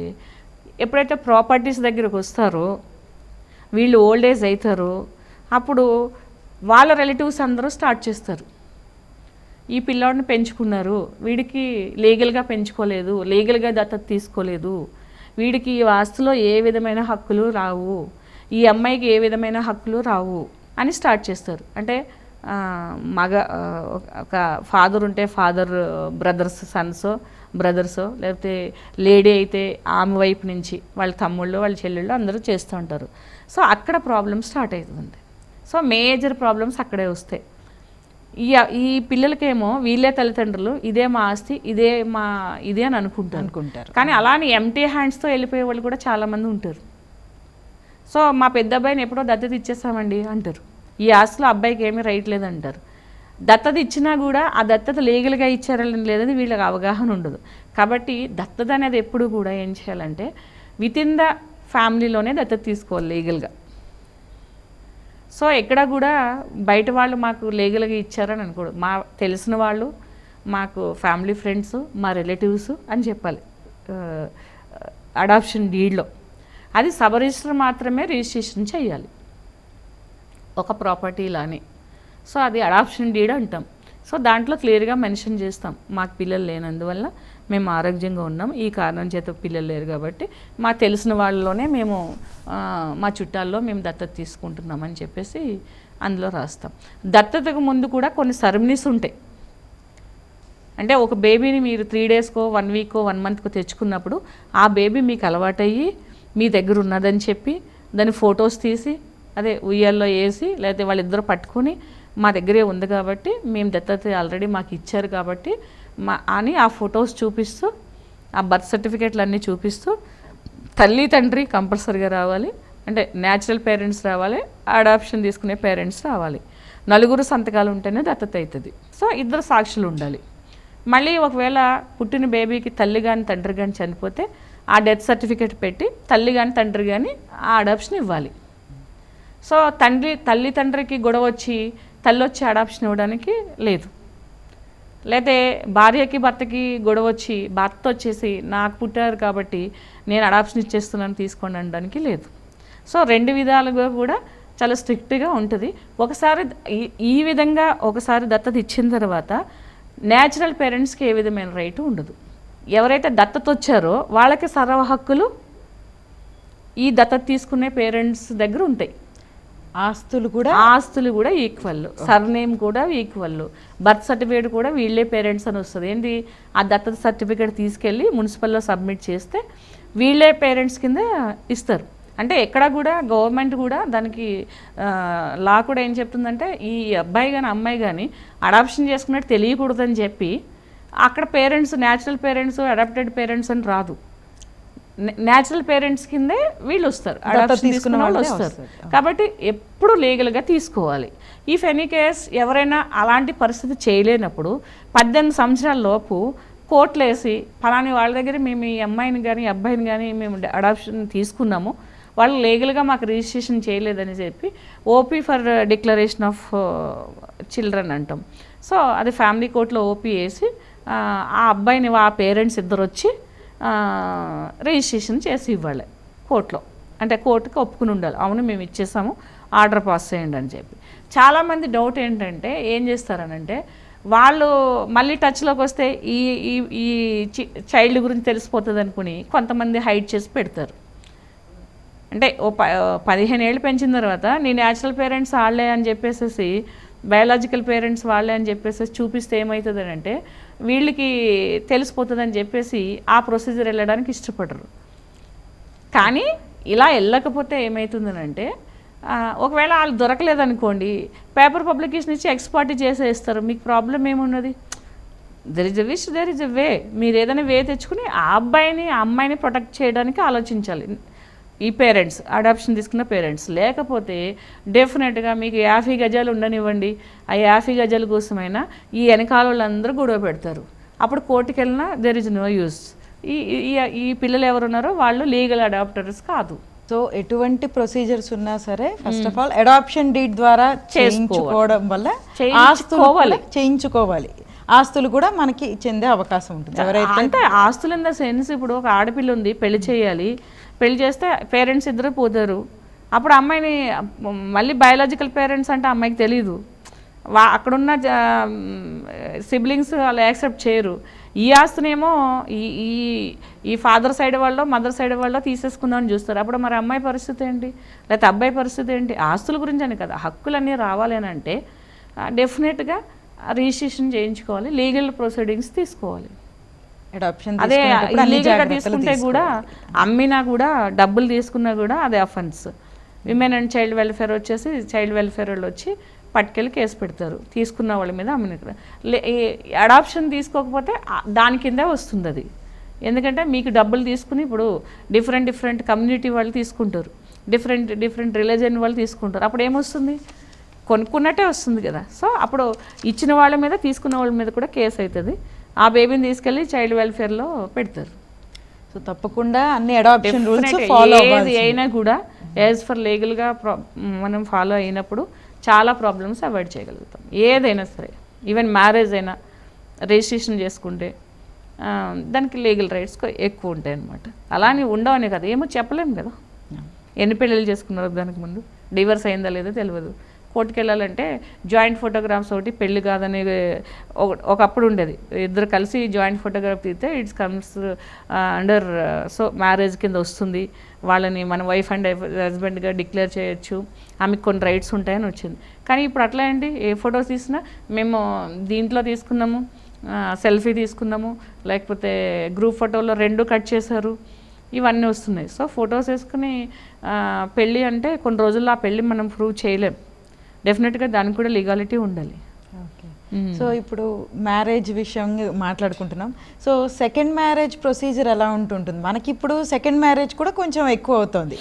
ఎప్పుడైతే ప్రాపర్టీస్ దగ్గరకు వస్తారో వీళ్ళు ఓల్డ్ ఏజ్ అవుతారో అప్పుడు వాళ్ళ రిలేటివ్స్ అందరూ స్టార్ట్ చేస్తారు. ఈ పిల్లాడిని పెంచుకున్నారు, వీడికి లీగల్గా పెంచుకోలేదు, లీగల్గా దత్తత తీసుకోలేదు, వీడికి ఈ ఆస్తిలో ఏ విధమైన హక్కులు రావు, ఈ అమ్మాయికి ఏ విధమైన హక్కులు రావు అని స్టార్ట్ చేస్తారు. అంటే ఒక ఫాదర్ ఉంటే ఫాదర్ బ్రదర్సో లేకపోతే లేడీ అయితే ఆమె వైపు నుంచి వాళ్ళ తమ్ముళ్ళు వాళ్ళ చెల్లెళ్ళు అందరూ చేస్తూ ఉంటారు. సో అక్కడ ప్రాబ్లమ్ స్టార్ట్ అవుతుంది. సో మేజర్ ప్రాబ్లమ్స్ అక్కడే వస్తాయి. ఈ పిల్లలకేమో వీళ్ళే తల్లిదండ్రులు, ఇదే మా ఆస్తి, ఇదే అని అనుకుంటారు. కానీ అలానే ఎంటీ హ్యాండ్స్తో వెళ్ళిపోయే వాళ్ళు కూడా చాలామంది ఉంటారు. సో మా పెద్ద అబ్బాయిని ఎప్పుడో దత్తత ఇచ్చేస్తామండి అంటారు. ఈ ఆస్తిలో అబ్బాయికి ఏమీ రైట్ లేదంటారు. దత్తత ఇచ్చినా కూడా ఆ దత్తత లీగల్గా ఇచ్చారని లేదని వీళ్ళకి అవగాహన ఉండదు. కాబట్టి దత్తత అనేది ఎప్పుడు కూడా ఏం చేయాలంటే విత్ ఇన్ ద ఫ్యామిలీలోనే దత్తత తీసుకోవాలి లీగల్గా. సో ఎక్కడ కూడా బయట వాళ్ళు మాకు లీగల్గా ఇచ్చారని అనుకోడు, మా తెలిసిన వాళ్ళు, మాకు ఫ్యామిలీ ఫ్రెండ్స్, మా రిలేటివ్స్ అని చెప్పాలి అడాప్షన్ డీడ్లో. అది సబ్ రిజిస్టర్ మాత్రమే రిజిస్ట్రేషన్ చేయాలి ఒక ప్రాపర్టీలానే. సో అది అడాప్షన్ డీడ్ అంటాం. సో దాంట్లో క్లియర్గా మెన్షన్ చేస్తాం, మాకు పిల్లలు లేనందువల్ల మేము ఆరోగ్యంగా ఉన్నాం, ఈ కారణం చేత పిల్లలు లేరు కాబట్టి మా తెలిసిన వాళ్ళలోనే మేము మా చుట్టాల్లో మేము దత్తత తీసుకుంటున్నామని చెప్పేసి అందులో రాస్తాం. దత్తతకు ముందు కూడా కొన్ని సెరమనీస్ ఉంటాయి. అంటే ఒక బేబీని మీరు 3 డేస్కో 1 వీక్కో 1 మంత్కో తెచ్చుకున్నప్పుడు ఆ బేబీ మీకు అలవాటయ్యి మీ దగ్గర ఉన్నదని చెప్పి దాని ఫొటోస్ తీసి అదే ఉయ్యాల్లో వేసి, లేకపోతే వాళ్ళిద్దరూ పట్టుకొని మా దగ్గరే ఉంది కాబట్టి మేము దత్తత ఆల్రెడీ మాకు ఇచ్చారు కాబట్టి అని ఆ ఫొటోస్ చూపిస్తూ, ఆ బర్త్ సర్టిఫికేట్లు అన్నీ చూపిస్తూ, తల్లి తండ్రి కంపల్సరీగా రావాలి, అంటే న్యాచురల్ పేరెంట్స్ రావాలి, అడాప్షన్ తీసుకునే పేరెంట్స్ రావాలి. 4 సంతకాలు ఉంటేనే దత్తత అవుతుంది. సో 2 సాక్షులు ఉండాలి. మళ్ళీ ఒకవేళ పుట్టిన బేబీకి తల్లి కానీ తండ్రి కానీ చనిపోతే ఆ డెత్ సర్టిఫికేట్ పెట్టి తల్లి కానీ తండ్రి కానీ ఆ అడాప్షన్ ఇవ్వాలి. సో తల్లి తండ్రికి గొడవ వచ్చి తల్లి వచ్చి అడాప్షన్ ఇవ్వడానికి లేదు, లేతే భార్యకి భర్తకి గొడవ వచ్చి భర్త వచ్చేసి నాకు పుట్టారు కాబట్టి నేను అడాప్షన్ ఇచ్చేస్తున్నాను తీసుకోండి అనడానికి లేదు. సో 2 విధాలుగా కూడా చాలా స్ట్రిక్ట్గా ఉంటుంది. ఒకసారి ఈ విధంగా ఒకసారి దత్తత ఇచ్చిన తర్వాత న్యాచురల్ పేరెంట్స్కి ఏ విధమైన రైటు ఉండదు. ఎవరైతే దత్తత వచ్చారో వాళ్ళకి సర్వ హక్కులు ఈ దత్తత తీసుకునే పేరెంట్స్ దగ్గర ఉంటాయి. ఆస్తులు కూడా ఈక్వల్, సర్నేమ్ కూడా ఈక్వల్, బర్త్ సర్టిఫికేట్ కూడా వీళ్ళే పేరెంట్స్ అని వస్తుంది. ఏంటి, ఆ దత్తత సర్టిఫికేట్ తీసుకెళ్ళి మున్సిపల్లో సబ్మిట్ చేస్తే వీళ్ళే పేరెంట్స్ కింద ఇస్తారు. అంటే ఎక్కడ కూడా గవర్నమెంట్ కూడా దానికి లా కూడా ఏం చెప్తుందంటే ఈ అబ్బాయి కానీ అమ్మాయి కానీ అడాప్షన్ చేసుకున్నట్టు తెలియకూడదని చెప్పి అక్కడ parents natural parents adopted parents అని రాదు, న్యాచురల్ పేరెంట్స్ కిందే వీళ్ళు వస్తారు, అడాప్షన్ తీసుకున్న వాళ్ళు వస్తారు. కాబట్టి ఎప్పుడు లీగల్గా తీసుకోవాలి. ఇఫ్ ఎనీ కేస్ ఎవరైనా అలాంటి పరిస్థితి చేయలేనప్పుడు 18 సంవత్సరాల లోపు కోర్టులు వేసి ఫలాని వాళ్ళ దగ్గర మేము ఈ అమ్మాయిని కానీ అబ్బాయిని కానీ మేము అడాప్షన్ తీసుకున్నాము, వాళ్ళు లీగల్గా మాకు రిజిస్ట్రేషన్ చేయలేదని చెప్పి OP for declaration of children అంటాం. సో అది ఫ్యామిలీ కోర్టులో ఓపీ వేసి ఆ అబ్బాయిని ఆ పేరెంట్స్ ఇద్దరు వచ్చి రిజిస్ట్రేషన్ చేసి ఇవ్వాలి కోర్టులో. అంటే కోర్టుకి ఒప్పుకుని ఉండాలి, అవును మేము ఇచ్చేసాము ఆర్డర్ పాస్ చేయండి అని చెప్పి. చాలామంది డౌట్ ఏంటంటే ఏం చేస్తారనంటే వాళ్ళు మళ్ళీ టచ్లోకి వస్తే ఈ చైల్డ్ గురించి తెలిసిపోతుంది అనుకుని కొంతమంది హైడ్ చేసి పెడతారు. అంటే 15 ఏళ్ళు పెంచిన తర్వాత నీ న్యాచురల్ పేరెంట్స్ వాళ్ళే అని చెప్పేసి బయాలజికల్ పేరెంట్స్ వాళ్ళే అని చెప్పేసి చూపిస్తే ఏమవుతుంది అంటే వీళ్ళకి తెలిసిపోతుందని చెప్పేసి ఆ ప్రొసీజర్ వెళ్ళడానికి ఇష్టపడరు. కానీ ఇలా వెళ్ళకపోతే ఏమవుతుందనంటే ఒకవేళ వాళ్ళు దొరకలేదనుకోండి పేపర్ పబ్లికేషన్ ఇచ్చి ఎక్స్పార్టీ చేసేస్తారు. మీకు ప్రాబ్లం ఏమున్నది? There is a wish, there is a way. మీరు ఏదైనా వే తెచ్చుకుని ఆ అబ్బాయిని ఆ అమ్మాయిని ప్రొటెక్ట్ చేయడానికి ఆలోచించాలి ఈ పేరెంట్స్, అడాప్షన్ తీసుకున్న పేరెంట్స్. లేకపోతే డెఫినెట్గా మీకు 50 గజాలు ఉండనివ్వండి, ఆ 50 గజాల కోసమైనా ఈ వెనకాల వాళ్ళందరూ గొడవ పెడతారు. అప్పుడు కోర్టుకి వెళ్ళినా దెర్ ఇస్ నో యూస్. ఈ పిల్లలు ఎవరున్నారో వాళ్ళు లీగల్ అడాప్టర్స్ కాదు. సో ఎటువంటి ప్రొసీజర్స్ ఉన్నా సరే first of all adoption deed ద్వారా చేయించుకోవడం వల్ల చేయించుకోవాలి, ఆస్తులు కూడా మనకి చెందే అవకాశం ఉంటుంది. ఎవరైతే అంటే ఆస్తులు ఇన్ ద సెన్స్ ఇప్పుడు ఒక ఆడపిల్ల ఉంది, పెళ్లి చేయాలి, పెళ్లి చేస్తే పేరెంట్స్ ఇద్దరు పోతారు. అప్పుడు అమ్మాయిని మళ్ళీ బయాలజికల్ పేరెంట్స్ అంటే అమ్మాయికి తెలీదు, అక్కడున్న సిబ్లింగ్స్ వాళ్ళు యాక్సెప్ట్ చేయరు. ఈ ఆస్తినేమో ఈ ఫాదర్ సైడ్ వాళ్ళు మదర్ సైడ్ వాళ్ళు తీసేసుకుందామని చూస్తారు. అప్పుడు మరి అమ్మాయి పరిస్థితి ఏంటి, లేకపోతే అబ్బాయి పరిస్థితి ఏంటి? ఆస్తుల గురించి అని కదా, హక్కులన్నీ రావాలి అని అంటే డెఫినెట్గా రిజిస్ట్రేషన్ చేయించుకోవాలి, లీగల్ ప్రొసీడింగ్స్ తీసుకోవాలి. అదే ఇల్లీగల్గా తీసుకుంటే కూడా అమ్మినా కూడా డబ్బులు తీసుకున్నా కూడా అదే offence. Women and child welfare వచ్చేసి చైల్డ్ వెల్ఫేర్ వాళ్ళు వచ్చి పట్టుకెళ్ళి కేసు పెడతారు తీసుకున్న వాళ్ళ మీద, అమ్మిన. అడాప్షన్ తీసుకోకపోతే దాని కిందే వస్తుంది అది. ఎందుకంటే మీకు డబ్బులు తీసుకుని ఇప్పుడు డిఫరెంట్ కమ్యూనిటీ వాళ్ళు తీసుకుంటారు, డిఫరెంట్ రిలీజన్ వాళ్ళు తీసుకుంటారు. అప్పుడు ఏమొస్తుంది? కొనుక్కున్నట్టే వస్తుంది కదా. సో అప్పుడు ఇచ్చిన వాళ్ళ మీద తీసుకున్న వాళ్ళ మీద కూడా కేసు అవుతుంది. ఆ బేబీని తీసుకెళ్ళి చైల్డ్ వెల్ఫేర్లో పెడతారు. సో తప్పకుండా అన్ని అడాప్షన్ రూల్స్ ఫాలో అవ్వాలి. ఏది అయినా కూడా యాజ్ ఫర్ లీగల్గా మనం ఫాలో అయినప్పుడు చాలా ప్రాబ్లమ్స్ అవాయిడ్ చేయగలుగుతాం. ఏదైనా సరే, ఈవెన్ మ్యారేజ్ అయినా రిజిస్ట్రేషన్ చేసుకుంటే దానికి లీగల్ రైట్స్ ఎక్కువ ఉంటాయి అన్నమాట. అలానే ఉండవనే కదా, ఏమో చెప్పలేము కదా. ఎన్ని పెళ్ళిళ్ళు చేసుకున్నారు దానికి ముందు, డివర్స్ అయిందా లేదో తెలియదు. కోర్టుకు వెళ్ళాలంటే జాయింట్ ఫోటోగ్రాఫ్స్ ఒకటి పెళ్ళి కాదని ఒకప్పుడు ఉండేది. ఇద్దరు కలిసి జాయింట్ ఫోటోగ్రాఫ్ తీస్తే it's comes under so marriage కింద వస్తుంది, వాళ్ళని మన వైఫ్ అండ్ హస్బెండ్గా డిక్లేర్ చేయొచ్చు, ఆమెకు కొన్ని రైట్స్ ఉంటాయని వచ్చింది. కానీ ఇప్పుడు అట్లా ఏంటి, ఏ ఫొటోస్ తీసినా మేము దీంట్లో తీసుకున్నాము, సెల్ఫీ తీసుకున్నాము, లేకపోతే గ్రూప్ ఫోటోలో 2 కట్ చేశారు, ఇవన్నీ వస్తున్నాయి. సో ఫొటోస్ వేసుకుని పెళ్ళి అంటే కొన్ని రోజుల్లో ఆ పెళ్ళి మనం ప్రూవ్ చేయలేం. డెఫినెట్గా దానికి కూడా లీగాలిటీ ఉండాలి. ఓకే. సో ఇప్పుడు మ్యారేజ్ విషయం మాట్లాడుకుంటున్నాం. సో సెకండ్ మ్యారేజ్ ప్రొసీజర్ ఎలా ఉంటుంటుంది? మనకి ఇప్పుడు సెకండ్ మ్యారేజ్ కూడా కొంచెం ఎక్కువ అవుతుంది,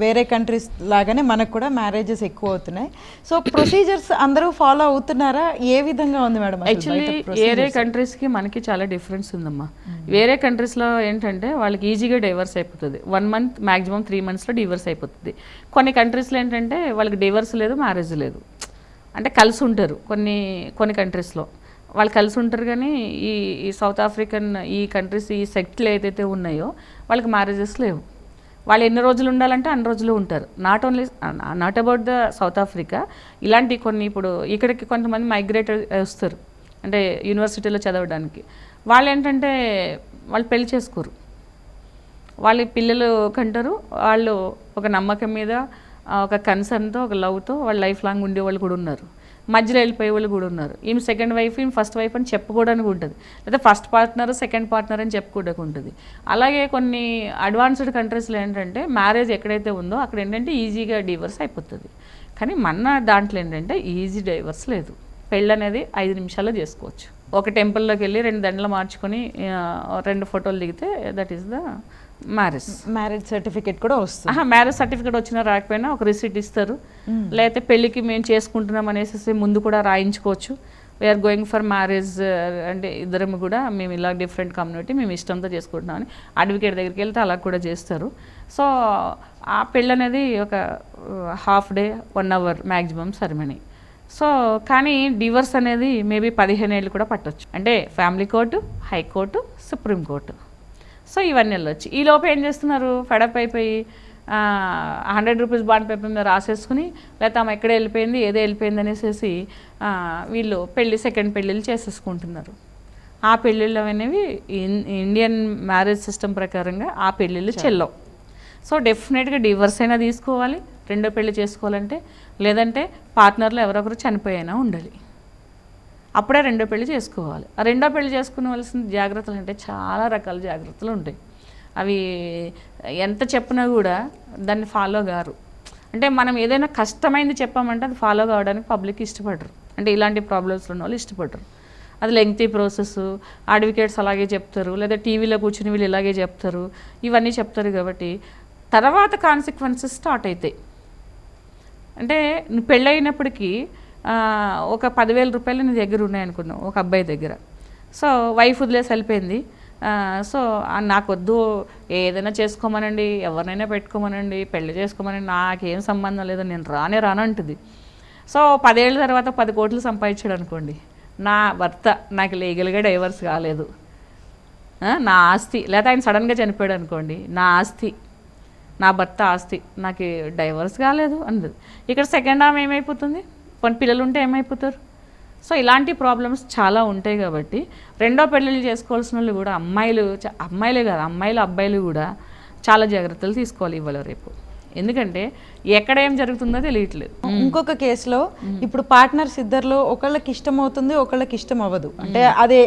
వేరే కంట్రీస్ లాగానే మనకు కూడా మ్యారేజెస్ ఎక్కువ అవుతున్నాయి. సో ప్రొసీజర్స్ అందరూ ఫాలో అవుతున్నారా? ఏ విధంగా ఉంది మేడం? యాక్చువల్లీ వేరే కంట్రీస్కి మనకి చాలా డిఫరెన్స్ ఉందమ్మా. వేరే కంట్రీస్లో ఏంటంటే వాళ్ళకి ఈజీగా డైవర్స్ అయిపోతుంది, 1 మంత్ మ్యాక్సిమం 3 మంత్స్లో డివర్స్ అయిపోతుంది. కొన్ని కంట్రీస్లో ఏంటంటే వాళ్ళకి డివర్స్ లేదు, మ్యారేజ్ లేదు, అంటే కలిసి ఉంటారు. కొన్ని కంట్రీస్లో వాళ్ళు కలిసి ఉంటారు, కానీ ఈ సౌత్ ఆఫ్రికన్ ఈ కంట్రీస్ ఈ సెక్ట్లు ఏదైతే ఉన్నాయో వాళ్ళకి మ్యారేజెస్ లేవు. వాళ్ళు ఎన్ని రోజులు ఉండాలంటే అన్ని రోజులు ఉంటారు. Not about the south Africa, ఇలాంటి కొన్ని ఇప్పుడు ఇక్కడికి కొంతమంది మైగ్రేట్ వస్తారు అంటే యూనివర్సిటీలో చదవడానికి. వాళ్ళు ఏంటంటే వాళ్ళు పెళ్లి చేసుకోరు, వాళ్ళ పిల్లలు కంటారు, వాళ్ళు ఒక నమ్మకం మీద ఒక కన్సర్న్తో ఒక లవ్తో వాళ్ళు లైఫ్ లాంగ్ ఉండేవాళ్ళు కూడా ఉన్నారు, మధ్యలో వెళ్ళిపోయే వాళ్ళు కూడా ఉన్నారు. ఈమె సెకండ్ వైఫ్, ఈమె ఫస్ట్ వైఫ్ అని చెప్పుకోవడానికి ఉంటుంది, లేదా ఫస్ట్ పార్ట్నర్ సెకండ్ పార్ట్నర్ అని చెప్పుకోవడానికి ఉంటుంది. అలాగే కొన్ని అడ్వాన్స్డ్ కంట్రీస్లో ఏంటంటే మ్యారేజ్ ఎక్కడైతే ఉందో అక్కడ ఏంటంటే ఈజీగా డివర్స్ అయిపోతుంది. కానీ మన దాంట్లో ఏంటంటే ఈజీ డైవర్స్ లేదు. పెళ్ళి అనేది 5 నిమిషాల్లో చేసుకోవచ్చు. ఒక టెంపుల్లోకి వెళ్ళి 2 దండలు మార్చుకొని 2 ఫోటోలు దిగితే that is the marriage certificate కూడా వస్తుంది. మ్యారేజ్ సర్టిఫికేట్ వచ్చినా రాకపోయినా ఒక రిసీట్ ఇస్తారు. లేకపోతే పెళ్ళికి మేము చేసుకుంటున్నాం అనేసి ముందు కూడా రాయించుకోవచ్చు. వీఆర్ గోయింగ్ ఫర్ మ్యారేజ్ అంటే ఇద్దరం కూడా మేము ఇలా డిఫరెంట్ కమ్యూనిటీ మేము ఇష్టంతో చేసుకుంటున్నామని అడ్వకేట్ దగ్గరికి వెళ్తే అలా కూడా చేస్తారు. సో ఆ పెళ్ళి అనేది ఒక half day 1 hour maximum ceremony. So కానీ డివర్స్ అనేది మేబీ 15 ఏళ్ళు కూడా పట్టవచ్చు. అంటే family court, High Court, Supreme Court, so ఇవన్నీ వెళ్ళొచ్చు. ఈ లోపు ఏం చేస్తున్నారు, ఫెడప్ అయిపోయి 100 రూపీస్ బాండ్ పేపర్ మీద రాసేసుకుని, లేకపోతే ఆమె ఎక్కడ వెళ్ళిపోయింది ఏదో వెళ్ళిపోయింది అనేసి వీళ్ళు సెకండ్ పెళ్ళిళ్ళు చేసేసుకుంటున్నారు. ఆ పెళ్ళిళ్ళు అనేవి ఇండియన్ మ్యారేజ్ సిస్టమ్ ప్రకారంగా ఆ పెళ్ళిళ్ళు చెల్లవు. సో డెఫినెట్గా డివర్స్ అయినా తీసుకోవాలి, 2వ పెళ్ళి చేసుకోవాలంటే, లేదంటే పార్ట్నర్లో ఎవరొకరు చనిపోయినా ఉండాలి, అప్పుడే 2వ పెళ్ళి చేసుకోవాలి. ఆ 2వ పెళ్ళి చేసుకోవాల్సిన జాగ్రత్తలు అంటే చాలా రకాల జాగ్రత్తలు ఉంటాయి. అవి ఎంత చెప్పినా కూడా దాన్ని ఫాలో కారు. అంటే మనం ఏదైనా కష్టమైంది చెప్పామంటే అది ఫాలో కావడానికి పబ్లిక్ ఇష్టపడరు, అంటే ఇలాంటి ప్రాబ్లమ్స్ ఉన్న వాళ్ళు ఇష్టపడరు. అది లెంగ్తీ ప్రాసెస్, అడ్వకేట్స్ అలాగే చెప్తారు, లేదా టీవీలో కూర్చుని వీళ్ళు ఇలాగే చెప్తారు, ఇవన్నీ చెప్తారు. కాబట్టి తర్వాత కాన్సిక్వెన్సెస్ స్టార్ట్ అవుతాయి. అంటే నువ్వు పెళ్ళైనప్పటికీ ఒక 10,000 రూపాయలు నీ దగ్గర ఉన్నాయనుకున్నావు ఒక అబ్బాయి దగ్గర. సో వైఫ్ వదిలేసి వెళ్ళిపోయింది. సో నాకొద్దు, ఏదైనా చేసుకోమనండి, ఎవరినైనా పెట్టుకోమనండి, పెళ్లి చేసుకోమనండి, నాకేం సంబంధం లేదు, నేను రానంటుంది. సో 10 ఏళ్ళ తర్వాత 10 కోట్లు సంపాదించాడు అనుకోండి, నా భర్త నాకు లీగల్గా డైవర్స్ కాలేదు, నా ఆస్తి, లేదా ఆయన సడన్గా చనిపోయాడు అనుకోండి, నా ఆస్తి, నా భర్త ఆస్తి, నాకు డైవర్స్ కాలేదు అన్నది. ఇక్కడ సెకండ్ ఆమె ఏమైపోతుంది, కొన్ని పిల్లలు ఉంటే ఏమైపోతారు. సో ఇలాంటి ప్రాబ్లమ్స్ చాలా ఉంటాయి. కాబట్టి 2వ పెళ్ళిళ్ళు చేసుకోవాల్సిన వాళ్ళు కూడా అమ్మాయిలే కాదు, అమ్మాయిలు అబ్బాయిలు కూడా చాలా జాగ్రత్తలు తీసుకోవాలి ఇవాళ రేపు. ఎందుకంటే ఎక్కడ ఏం జరుగుతుందో తెలియట్లేదు. ఇంకొక కేసులో ఇప్పుడు పార్ట్నర్స్ ఇద్దరిలో ఒకళ్ళకి ఇష్టం అవుతుంది, ఒకళ్ళకి ఇష్టం అవ్వదు. అంటే అదే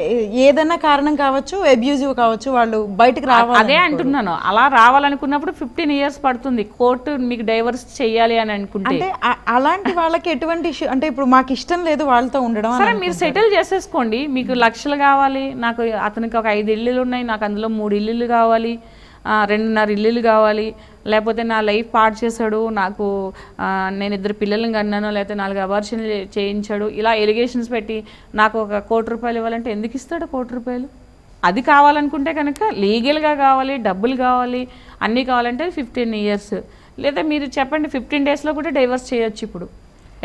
ఏదైనా కారణం కావచ్చు, అబ్యూజివ్ కావచ్చు, వాళ్ళు బయటకు రావాలి. అదే అంటున్నాను, అలా రావాలనుకున్నప్పుడు 15 years పడుతుంది కోర్టు మీకు డైవర్స్ చేయాలి అని అనుకుంటే. అంటే అలాంటి వాళ్ళకి ఎటువంటి ఇష్యూ, అంటే ఇప్పుడు మాకు ఇష్టం లేదు వాళ్ళతో ఉండడం, సరే మీరు సెటిల్ చేసేసుకోండి. మీకు లక్షలు కావాలి, నాకు అతనికి ఒక 5 ఇల్లులు ఉన్నాయి, నాకు అందులో 3 ఇల్లులు కావాలి, 2.5 ఇల్లులు కావాలి, లేకపోతే నా లైఫ్ పాడు చేశాడు, నాకు నేను 2 పిల్లల్ని కన్నాను, లేకపోతే 4 అబార్షన్లు చేయించాడు, ఇలా ఎలిగేషన్స్ పెట్టి నాకు ఒక 1 కోటి రూపాయలు ఇవ్వాలంటే ఎందుకు ఇస్తాడు 1 కోటి రూపాయలు? అది కావాలనుకుంటే కనుక లీగల్గా కావాలి, డబ్బులు కావాలి, అన్నీ కావాలంటే 15 years. లేదా మీరు చెప్పండి 15 daysలో కూడా డైవర్స్ చేయొచ్చు ఇప్పుడు.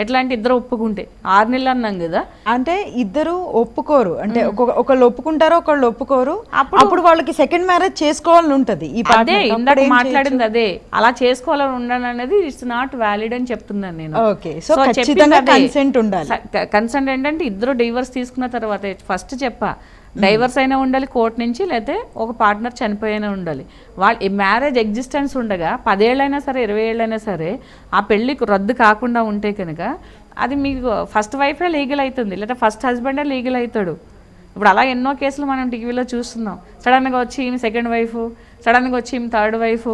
ఎట్లా అంటే ఇద్దరు ఒప్పుకుంటే 6 నెలలు అన్నాం కదా, అంటే ఇద్దరు ఒప్పుకోరు, అంటే ఒకళ్ళు ఒప్పుకుంటారో ఒకళ్ళు ఒప్పుకోరు, అప్పుడు వాళ్ళకి సెకండ్ మ్యారేజ్ చేసుకోవాలని ఉంటది. అదే ఇందాక మాట్లాడింది అదే, అలా చేసుకోవాలని ఉండాలి అనేది ఇట్స్ నాట్ వ్యాలిడ్ అని చెప్తున్నాను నేను. ఓకే, సో ఖచ్చితంగా కన్సెంట్ ఉండాలి. కన్సెంట్ ఏంటంటే ఇద్దరు డివోర్స్ తీసుకున్న తర్వాత ఫస్ట్ చెప్పా డైవర్స్ అయినా ఉండాలి కోర్టు నుంచి, లేకపోతే ఒక పార్ట్నర్ చనిపోయినా ఉండాలి. వాళ్ళు మ్యారేజ్ ఎగ్జిస్టెన్స్ ఉండగా 10 ఏళ్ళైనా సరే 20 ఏళ్ళైనా సరే ఆ పెళ్ళికి రద్దు కాకుండా ఉంటే కనుక అది మీకు ఫస్ట్ వైఫే లీగల్ అవుతుంది, లేదా ఫస్ట్ హస్బెండే లీగల్ అవుతాడు. ఇప్పుడు అలా ఎన్నో కేసులు మనం టీవీలో చూస్తున్నాం. సడన్గా వచ్చి ఈమె సెకండ్ వైఫ్, సడన్గా వచ్చి ఈమె థర్డ్ వైఫ్,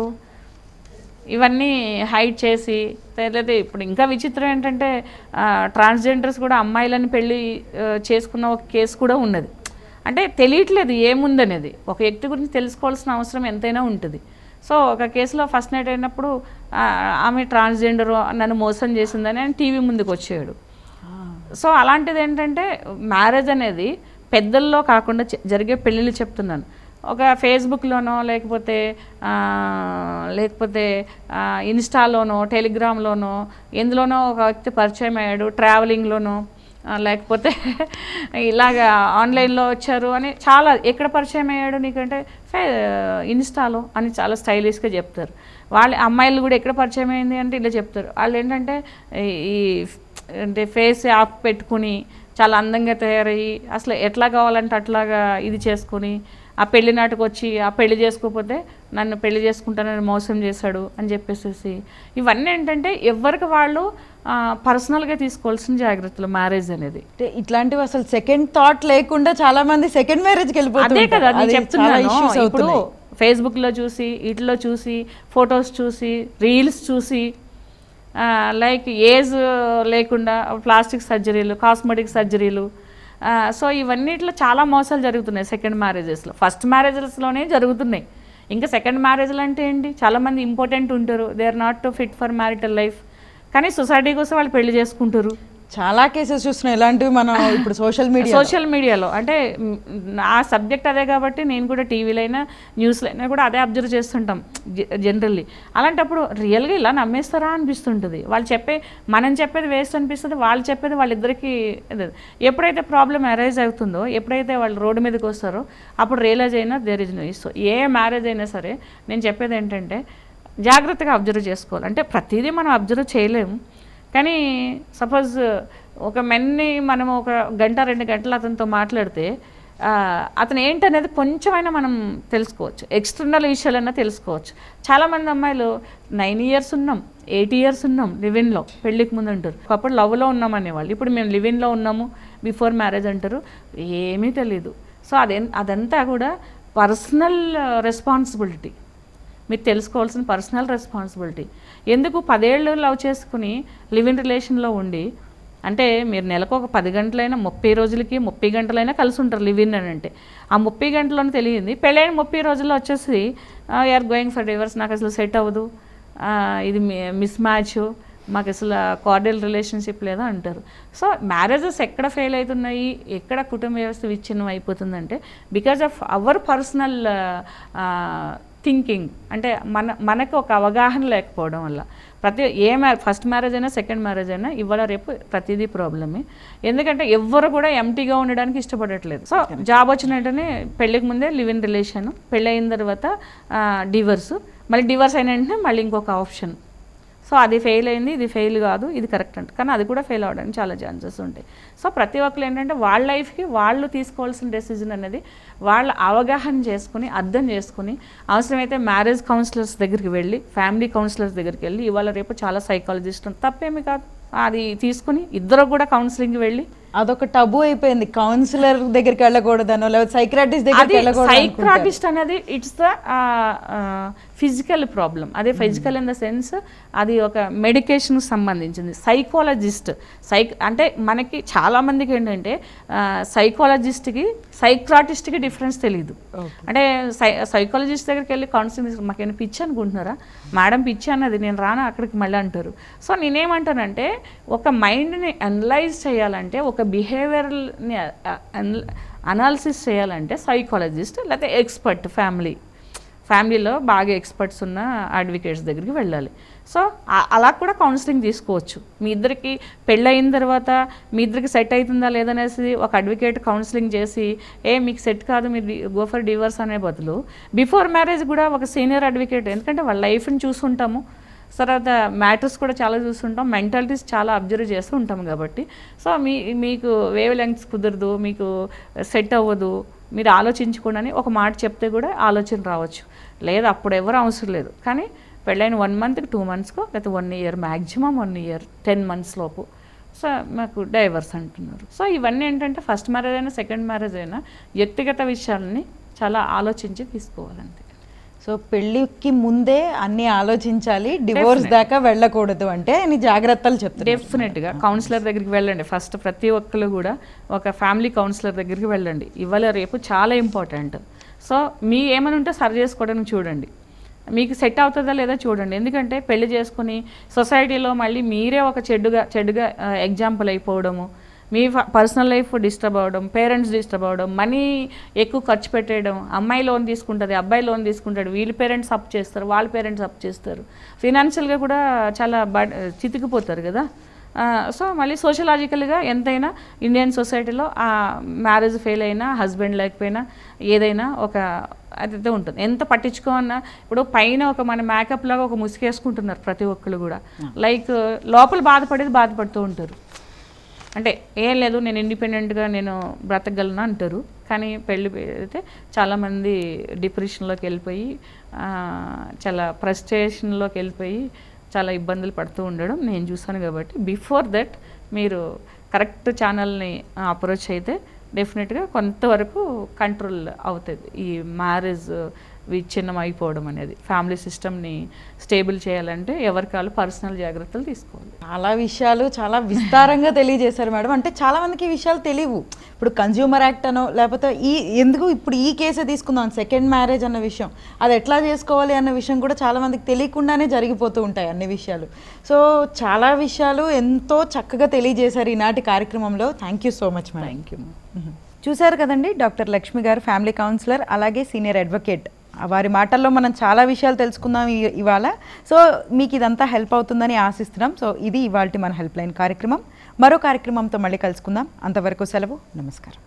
ఇవన్నీ హైడ్ చేసి. లేదా ఇప్పుడు ఇంకా విచిత్రం ఏంటంటే ట్రాన్స్జెండర్స్ కూడా అమ్మాయిలని పెళ్ళి చేసుకున్న ఒక కేసు కూడా ఉన్నది. అంటే తెలియట్లేదు ఏముందనేది, ఒక వ్యక్తి గురించి తెలుసుకోవాల్సిన అవసరం ఎంతైనా ఉంటుంది. సో ఒక కేసులో ఫస్ట్ నైట్ అయినప్పుడు ఆమె ట్రాన్స్జెండర్ నన్ను మోసం చేసిందని ఆయన టీవీ ముందుకు వచ్చాడు. సో అలాంటిది ఏంటంటే మ్యారేజ్ అనేది పెద్దల్లో కాకుండా జరిగే పెళ్ళిళ్ళు చెప్తున్నాను. ఒక ఫేస్బుక్లోనో లేకపోతే ఇన్స్టాలోనో టెలిగ్రామ్లోనో ఎందులోనో ఒక వ్యక్తి పరిచయం అయ్యాడు, ట్రావెలింగ్లోనో లేకపోతే ఇలాగా ఆన్లైన్లో వచ్చారు అని చాలా ఎక్కడ పరిచయం అయ్యాడు నీకంటే ఇన్స్టాలో అని చాలా స్టైలిష్గా చెప్తారు. వాళ్ళ అమ్మాయిలు కూడా ఎక్కడ పరిచయం అయింది అంటే ఇలా చెప్తారు. వాళ్ళు ఏంటంటే ఈ అంటే ఫేస్ యాప్ పెట్టుకుని చాలా అందంగా తయారయ్యి అసలు ఎట్లా కావాలంటే అట్లాగా ఇది చేసుకుని ఆ పెళ్లి నాటికి వచ్చి ఆ పెళ్లి చేసుకోకపోతే నన్ను పెళ్లి చేసుకుంటానని మోసం చేశాడు అని చెప్పేసి ఇవన్నీ ఏంటంటే ఎవరికి వాళ్ళు పర్సనల్గా తీసుకోవాల్సిన జాగ్రత్తలు మ్యారేజ్ అనేది. ఇట్లాంటివి అసలు సెకండ్ థాట్ లేకుండా చాలా మంది సెకండ్ మ్యారేజ్కి వెళ్ళిపోతారు. అదే కదా నేను చెప్తున్నాను. ఇప్పుడు ఫేస్బుక్లో చూసి వీటిలో చూసి ఫొటోస్ చూసి రీల్స్ చూసి లైక్ ఏజ్ లేకుండా ప్లాస్టిక్ సర్జరీలు, కాస్మెటిక్ సర్జరీలు, సో ఇవన్నిట్లో చాలా మోసాలు జరుగుతున్నాయి సెకండ్ మ్యారేజెస్లో. ఫస్ట్ మ్యారేజెస్లోనే జరుగుతున్నాయి. ఇంకా సెకండ్ మ్యారేజ్లు అంటే ఏంటి, చాలామంది ఇంపార్టెంట్ ఉంటారు, they are not fit for marital life, కానీ సొసైటీ కోసం వాళ్ళు పెళ్లి చేసుకుంటారు. చాలా కేసెస్ చూస్తున్నాయి ఇలాంటివి మనం ఇప్పుడు సోషల్ మీడియాలో. అంటే నా సబ్జెక్ట్ అదే కాబట్టి నేను కూడా టీవీలో అయినా న్యూస్లో అయినా కూడా అదే అబ్జర్వ్ చేస్తుంటాం జనరల్లీ. అలాంటప్పుడు రియల్గా ఇలా నమ్మేస్తారా అనిపిస్తుంటుంది. మనం చెప్పేది వేస్ట్ అనిపిస్తుంది, వాళ్ళు చెప్పేది వాళ్ళిద్దరికీ. ఎప్పుడైతే ప్రాబ్లం అరైజ్ అవుతుందో, ఎప్పుడైతే వాళ్ళు రోడ్డు మీదకి వస్తారో అప్పుడు రియలైజ్ అయినా దేర్ ఇస్ నో ఇష్యూ. ఏ మ్యారేజ్ అయినా సరే నేను చెప్పేది ఏంటంటే జాగ్రత్తగా అబ్జర్వ్ చేసుకోవాలి. అంటే ప్రతిదీ మనం అబ్జర్వ్ చేయలేము, కానీ సపోజ్ ఒక మెన్ని మనం ఒక 1-2 గంటలు అతనితో మాట్లాడితే అతను ఏంటనేది కొంచెమైనా మనం తెలుసుకోవచ్చు, ఎక్స్టర్నల్ విషయాలన్నా తెలుసుకోవచ్చు. చాలామంది అమ్మాయిలు 9 years ఉన్నాం, 8 years ఉన్నాం లివిన్లో, పెళ్ళికి ముందు అంటారు. ఒకప్పుడు లవ్లో ఉన్నాం అనేవాళ్ళు, ఇప్పుడు మేము లివిన్లో ఉన్నాము బిఫోర్ మ్యారేజ్ అంటారు. ఏమీ తెలీదు. సో అదంతా కూడా పర్సనల్ రెస్పాన్సిబిలిటీ, మీరు తెలుసుకోవాల్సిన పర్సనల్ రెస్పాన్సిబిలిటీ. ఎందుకు 10 ఏళ్ళు లవ్ చేసుకుని లివ్ ఇన్ రిలేషన్లో ఉండి, అంటే మీరు నెలకు ఒక 10 గంటలైనా 30 రోజులకి 30 గంటలైనా కలిసి ఉంటారు లివ్ ఇన్ అని అంటే. ఆ 30 గంటలను తెలియంది పెళ్ళైన 30 రోజుల్లో వచ్చేసి యూఆర్ గోయింగ్ ఫర్ డివోర్స్, నాకు అసలు సెట్ అవ్వదు, ఇది మిస్ మ్యాచ్, మాకు అసలు కార్డియల్ రిలేషన్షిప్ లేదా అంటారు. సో మ్యారేజెస్ ఎక్కడ ఫెయిల్ అవుతున్నాయి, ఎక్కడ కుటుంబ వ్యవస్థ విచ్ఛిన్నం అయిపోతుందంటే because of our personal thinking. అంటే మనకు ఒక అవగాహన లేకపోవడం వల్ల ఫస్ట్ మ్యారేజ్ అయినా సెకండ్ మ్యారేజ్ అయినా ఇవాళ రేపు ప్రతిదీ ప్రాబ్లమే. ఎందుకంటే ఎవ్వరు కూడా ఎంటీగా ఉండడానికి ఇష్టపడట్లేదు. సో జాబ్ వచ్చిన వెంటనే పెళ్ళికి ముందే లివ్ ఇన్ రిలేషన్, పెళ్ళి అయిన తర్వాత డివోర్స్, మళ్ళీ డివోర్స్ అయిన వెంటనే మళ్ళీ ఇంకొక ఆప్షన్. సో అది ఫెయిల్ అయింది, ఇది ఫెయిల్ కాదు, ఇది కరెక్ట్ అంటే, కానీ అది కూడా ఫెయిల్ అవ్వడానికి చాలా ఛాన్సెస్ ఉంటాయి. సో ప్రతి ఒక్కరు ఏంటంటే వాళ్ళ లైఫ్కి వాళ్ళు తీసుకోవాల్సిన డెసిజన్ అనేది వాళ్ళ అవగాహన చేసుకుని అర్థం చేసుకుని, అవసరమైతే మ్యారేజ్ కౌన్సిలర్స్ దగ్గరికి వెళ్ళి, ఫ్యామిలీ కౌన్సిలర్స్ దగ్గరికి వెళ్ళి, ఇవాళ రేపు చాలా సైకాలజిస్ట్ తప్పేమి కాదు, అది తీసుకుని ఇద్దరు కూడా కౌన్సిలింగ్కి వెళ్ళి. అదొక టబు అయిపోయింది, కౌన్సిలర్ దగ్గరికి వెళ్ళకూడదనో లేకపోతే సైక్రాటిస్ట్ దగ్గరికి వెళ్ళకూడదు. సైక్రాటిస్ట్ అనేది ఇట్స్ ద ఫిజికల్ ప్రాబ్లం. అదే ఫిజికల్ ఇన్ ద సెన్స్ అది ఒక మెడికేషన్కి సంబంధించింది. సైకాలజిస్ట్ అంటే మనకి చాలామందికి ఏంటంటే సైకాలజిస్ట్కి సైక్రాటిస్ట్కి డిఫరెన్స్ తెలియదు. అంటే సైకాలజిస్ట్ దగ్గరికి వెళ్ళి కౌన్సిలింగ్ మాకేమైనా పిచ్చి అనుకుంటున్నారా, మేడం పిచ్చి అన్నది నేను రానా అక్కడికి మళ్ళీ అంటారు. సో నేనేమంటానంటే ఒక మైండ్ని అనలైజ్ చేయాలంటే, ఒక బిహేవియర్ని అనాలిసిస్ చేయాలంటే సైకాలజిస్ట్ లేకపోతే ఎక్స్పర్ట్ ఫ్యామిలీ ఫ్యామిలీలో బాగా ఎక్స్పర్ట్స్ ఉన్న అడ్వకేట్స్ దగ్గరికి వెళ్ళాలి. సో అలా కూడా కౌన్సిలింగ్ తీసుకోవచ్చు. మీ ఇద్దరికి పెళ్ళయిన తర్వాత మీ ఇద్దరికి సెట్ అవుతుందా లేదనేసి ఒక అడ్వకేట్ కౌన్సిలింగ్ చేసి మీకు సెట్ కాదు మీరు గో ఫర్ డివోర్స్ అనే బదులు బిఫోర్ మ్యారేజ్ కూడా ఒక సీనియర్ అడ్వకేట్, ఎందుకంటే వాళ్ళ లైఫ్ని చూసుంటాము, తర్వాత మ్యాటర్స్ కూడా చాలా చూస్తుంటాం, మెంటాలిటీస్ చాలా అబ్జర్వ్ చేస్తూ ఉంటాం కాబట్టి సో మీకు వేవ్ లెంగ్త్స్ కుదరదు, మీకు సెట్ అవ్వదు, మీరు ఆలోచించుకోండి ఒక మాట చెప్తే కూడా ఆలోచన రావచ్చు. లేదు అప్పుడు ఎవరు అవసరం లేదు, కానీ పెళ్ళైన 1 మంత్కి 2 మంత్స్కో లేకపోతే 1 ఇయర్, మ్యాక్సిమం 1 ఇయర్ 10 మంత్స్ లోపు సో మాకు డైవర్స్ అంటున్నారు. సో ఇవన్నీ ఏంటంటే ఫస్ట్ మ్యారేజ్ అయినా సెకండ్ మ్యారేజ్ అయినా వ్యక్తిగత విషయాలని చాలా ఆలోచించి తీసుకోవాలంతే. సో పెళ్ళికి ముందే అన్నీ ఆలోచించాలి, డివోర్స్ దాకా వెళ్ళకూడదు అంటే అన్ని జాగ్రత్తలు చెప్తారు. డెఫినెట్గా కౌన్సిలర్ దగ్గరికి వెళ్ళండి. ఫస్ట్ ప్రతి ఒక్కరు కూడా ఒక ఫ్యామిలీ కౌన్సిలర్ దగ్గరికి వెళ్ళండి. ఇవాళ రేపు చాలా ఇంపార్టెంట్. సో మీ ఏమైనా ఉంటే సరి చేసుకోవడానికి చూడండి, మీకు సెట్ అవుతుందా లేదా చూడండి. ఎందుకంటే పెళ్లి చేసుకుని సొసైటీలో మళ్ళీ మీరే ఒక చెడుగా ఎగ్జాంపుల్ అయిపోవడము, మీ పర్సనల్ లైఫ్ డిస్టర్బ్ అవ్వడం, పేరెంట్స్ డిస్టర్బ్ అవ్వడం, మనీ ఎక్కువ ఖర్చు పెట్టేయడం, అమ్మాయి లోన్ తీసుకుంటుంది, అబ్బాయి లోన్ తీసుకుంటాడు, వీళ్ళ పేరెంట్స్ అప్ చేస్తారు, వాళ్ళ పేరెంట్స్ అప్ చేస్తారు, ఫినాన్షియల్గా కూడా చాలా చితికిపోతారు కదా. సో మళ్ళీ సోషలాజికల్గా ఎంతైనా ఇండియన్ సొసైటీలో ఆ మ్యారేజ్ ఫెయిల్ అయినా, హస్బెండ్ లేకపోయినా ఏదైనా ఒక అదైతే ఉంటుంది. ఎంత పట్టించుకోమన్నా ఇప్పుడు పైన ఒక మన మేకప్ లాగా ఒక ముసుగేసుకుంటున్నారు ప్రతి ఒక్కరు కూడా, లైక్ లోపల బాధపడుతూ ఉంటారు. అంటే ఏం లేదు నేను ఇండిపెండెంట్గా నేను బ్రతకగలను అంటారు, కానీ పెళ్ళి అయితే చాలామంది డిప్రెషన్లోకి వెళ్ళిపోయి చాలా ఫ్రస్ట్రేషన్లోకి వెళ్ళిపోయి చాలా ఇబ్బందులు పడుతూ ఉండడం నేను చూసాను. కాబట్టి బిఫోర్ దట్ మీరు కరెక్ట్ ఛానల్ని అప్రోచ్ అయితే డెఫినెట్గా కొంతవరకు కంట్రోల్ అవుతుంది ఈ మ్యారేజ్ విచ్ఛిన్నం అయిపోవడం అనేది. ఫ్యామిలీ సిస్టమ్ని స్టేబుల్ చేయాలంటే ఎవరికాలు పర్సనల్ జాగ్రత్తలు తీసుకోవాలి. చాలా విషయాలు చాలా విస్తారంగా తెలియజేశారు మేడం. అంటే చాలామందికి ఈ విషయాలు తెలియవు. ఇప్పుడు కన్జ్యూమర్ యాక్ట్ అనో లేకపోతే ఎందుకు ఇప్పుడు ఈ కేసే తీసుకుందాం, సెకండ్ మ్యారేజ్ అన్న విషయం, అది ఎట్లా చేసుకోవాలి అన్న విషయం కూడా చాలామందికి తెలియకుండానే జరిగిపోతూ ఉంటాయి అన్ని విషయాలు. సో చాలా విషయాలు ఎంతో చక్కగా తెలియజేశారు ఈనాటి కార్యక్రమంలో. Thank you so much madam. Thank you. చూశారు కదండి, డాక్టర్ లక్ష్మి గారు ఫ్యామిలీ కౌన్సిలర్ అలాగే సీనియర్ అడ్వకేట్. వారి మాటల్లో మనం చాలా విషయాలు తెలుసుకుందాం ఇవాళ. సో మీకు ఇదంతా హెల్ప్ అవుతుందని ఆశిస్తున్నాం. సో ఇది ఇవాల్టి మన హెల్ప్ లైన్ కార్యక్రమం. మరో కార్యక్రమంతో మళ్ళీ కలుసుకుందాం. అంతవరకు సెలవు. నమస్కారం.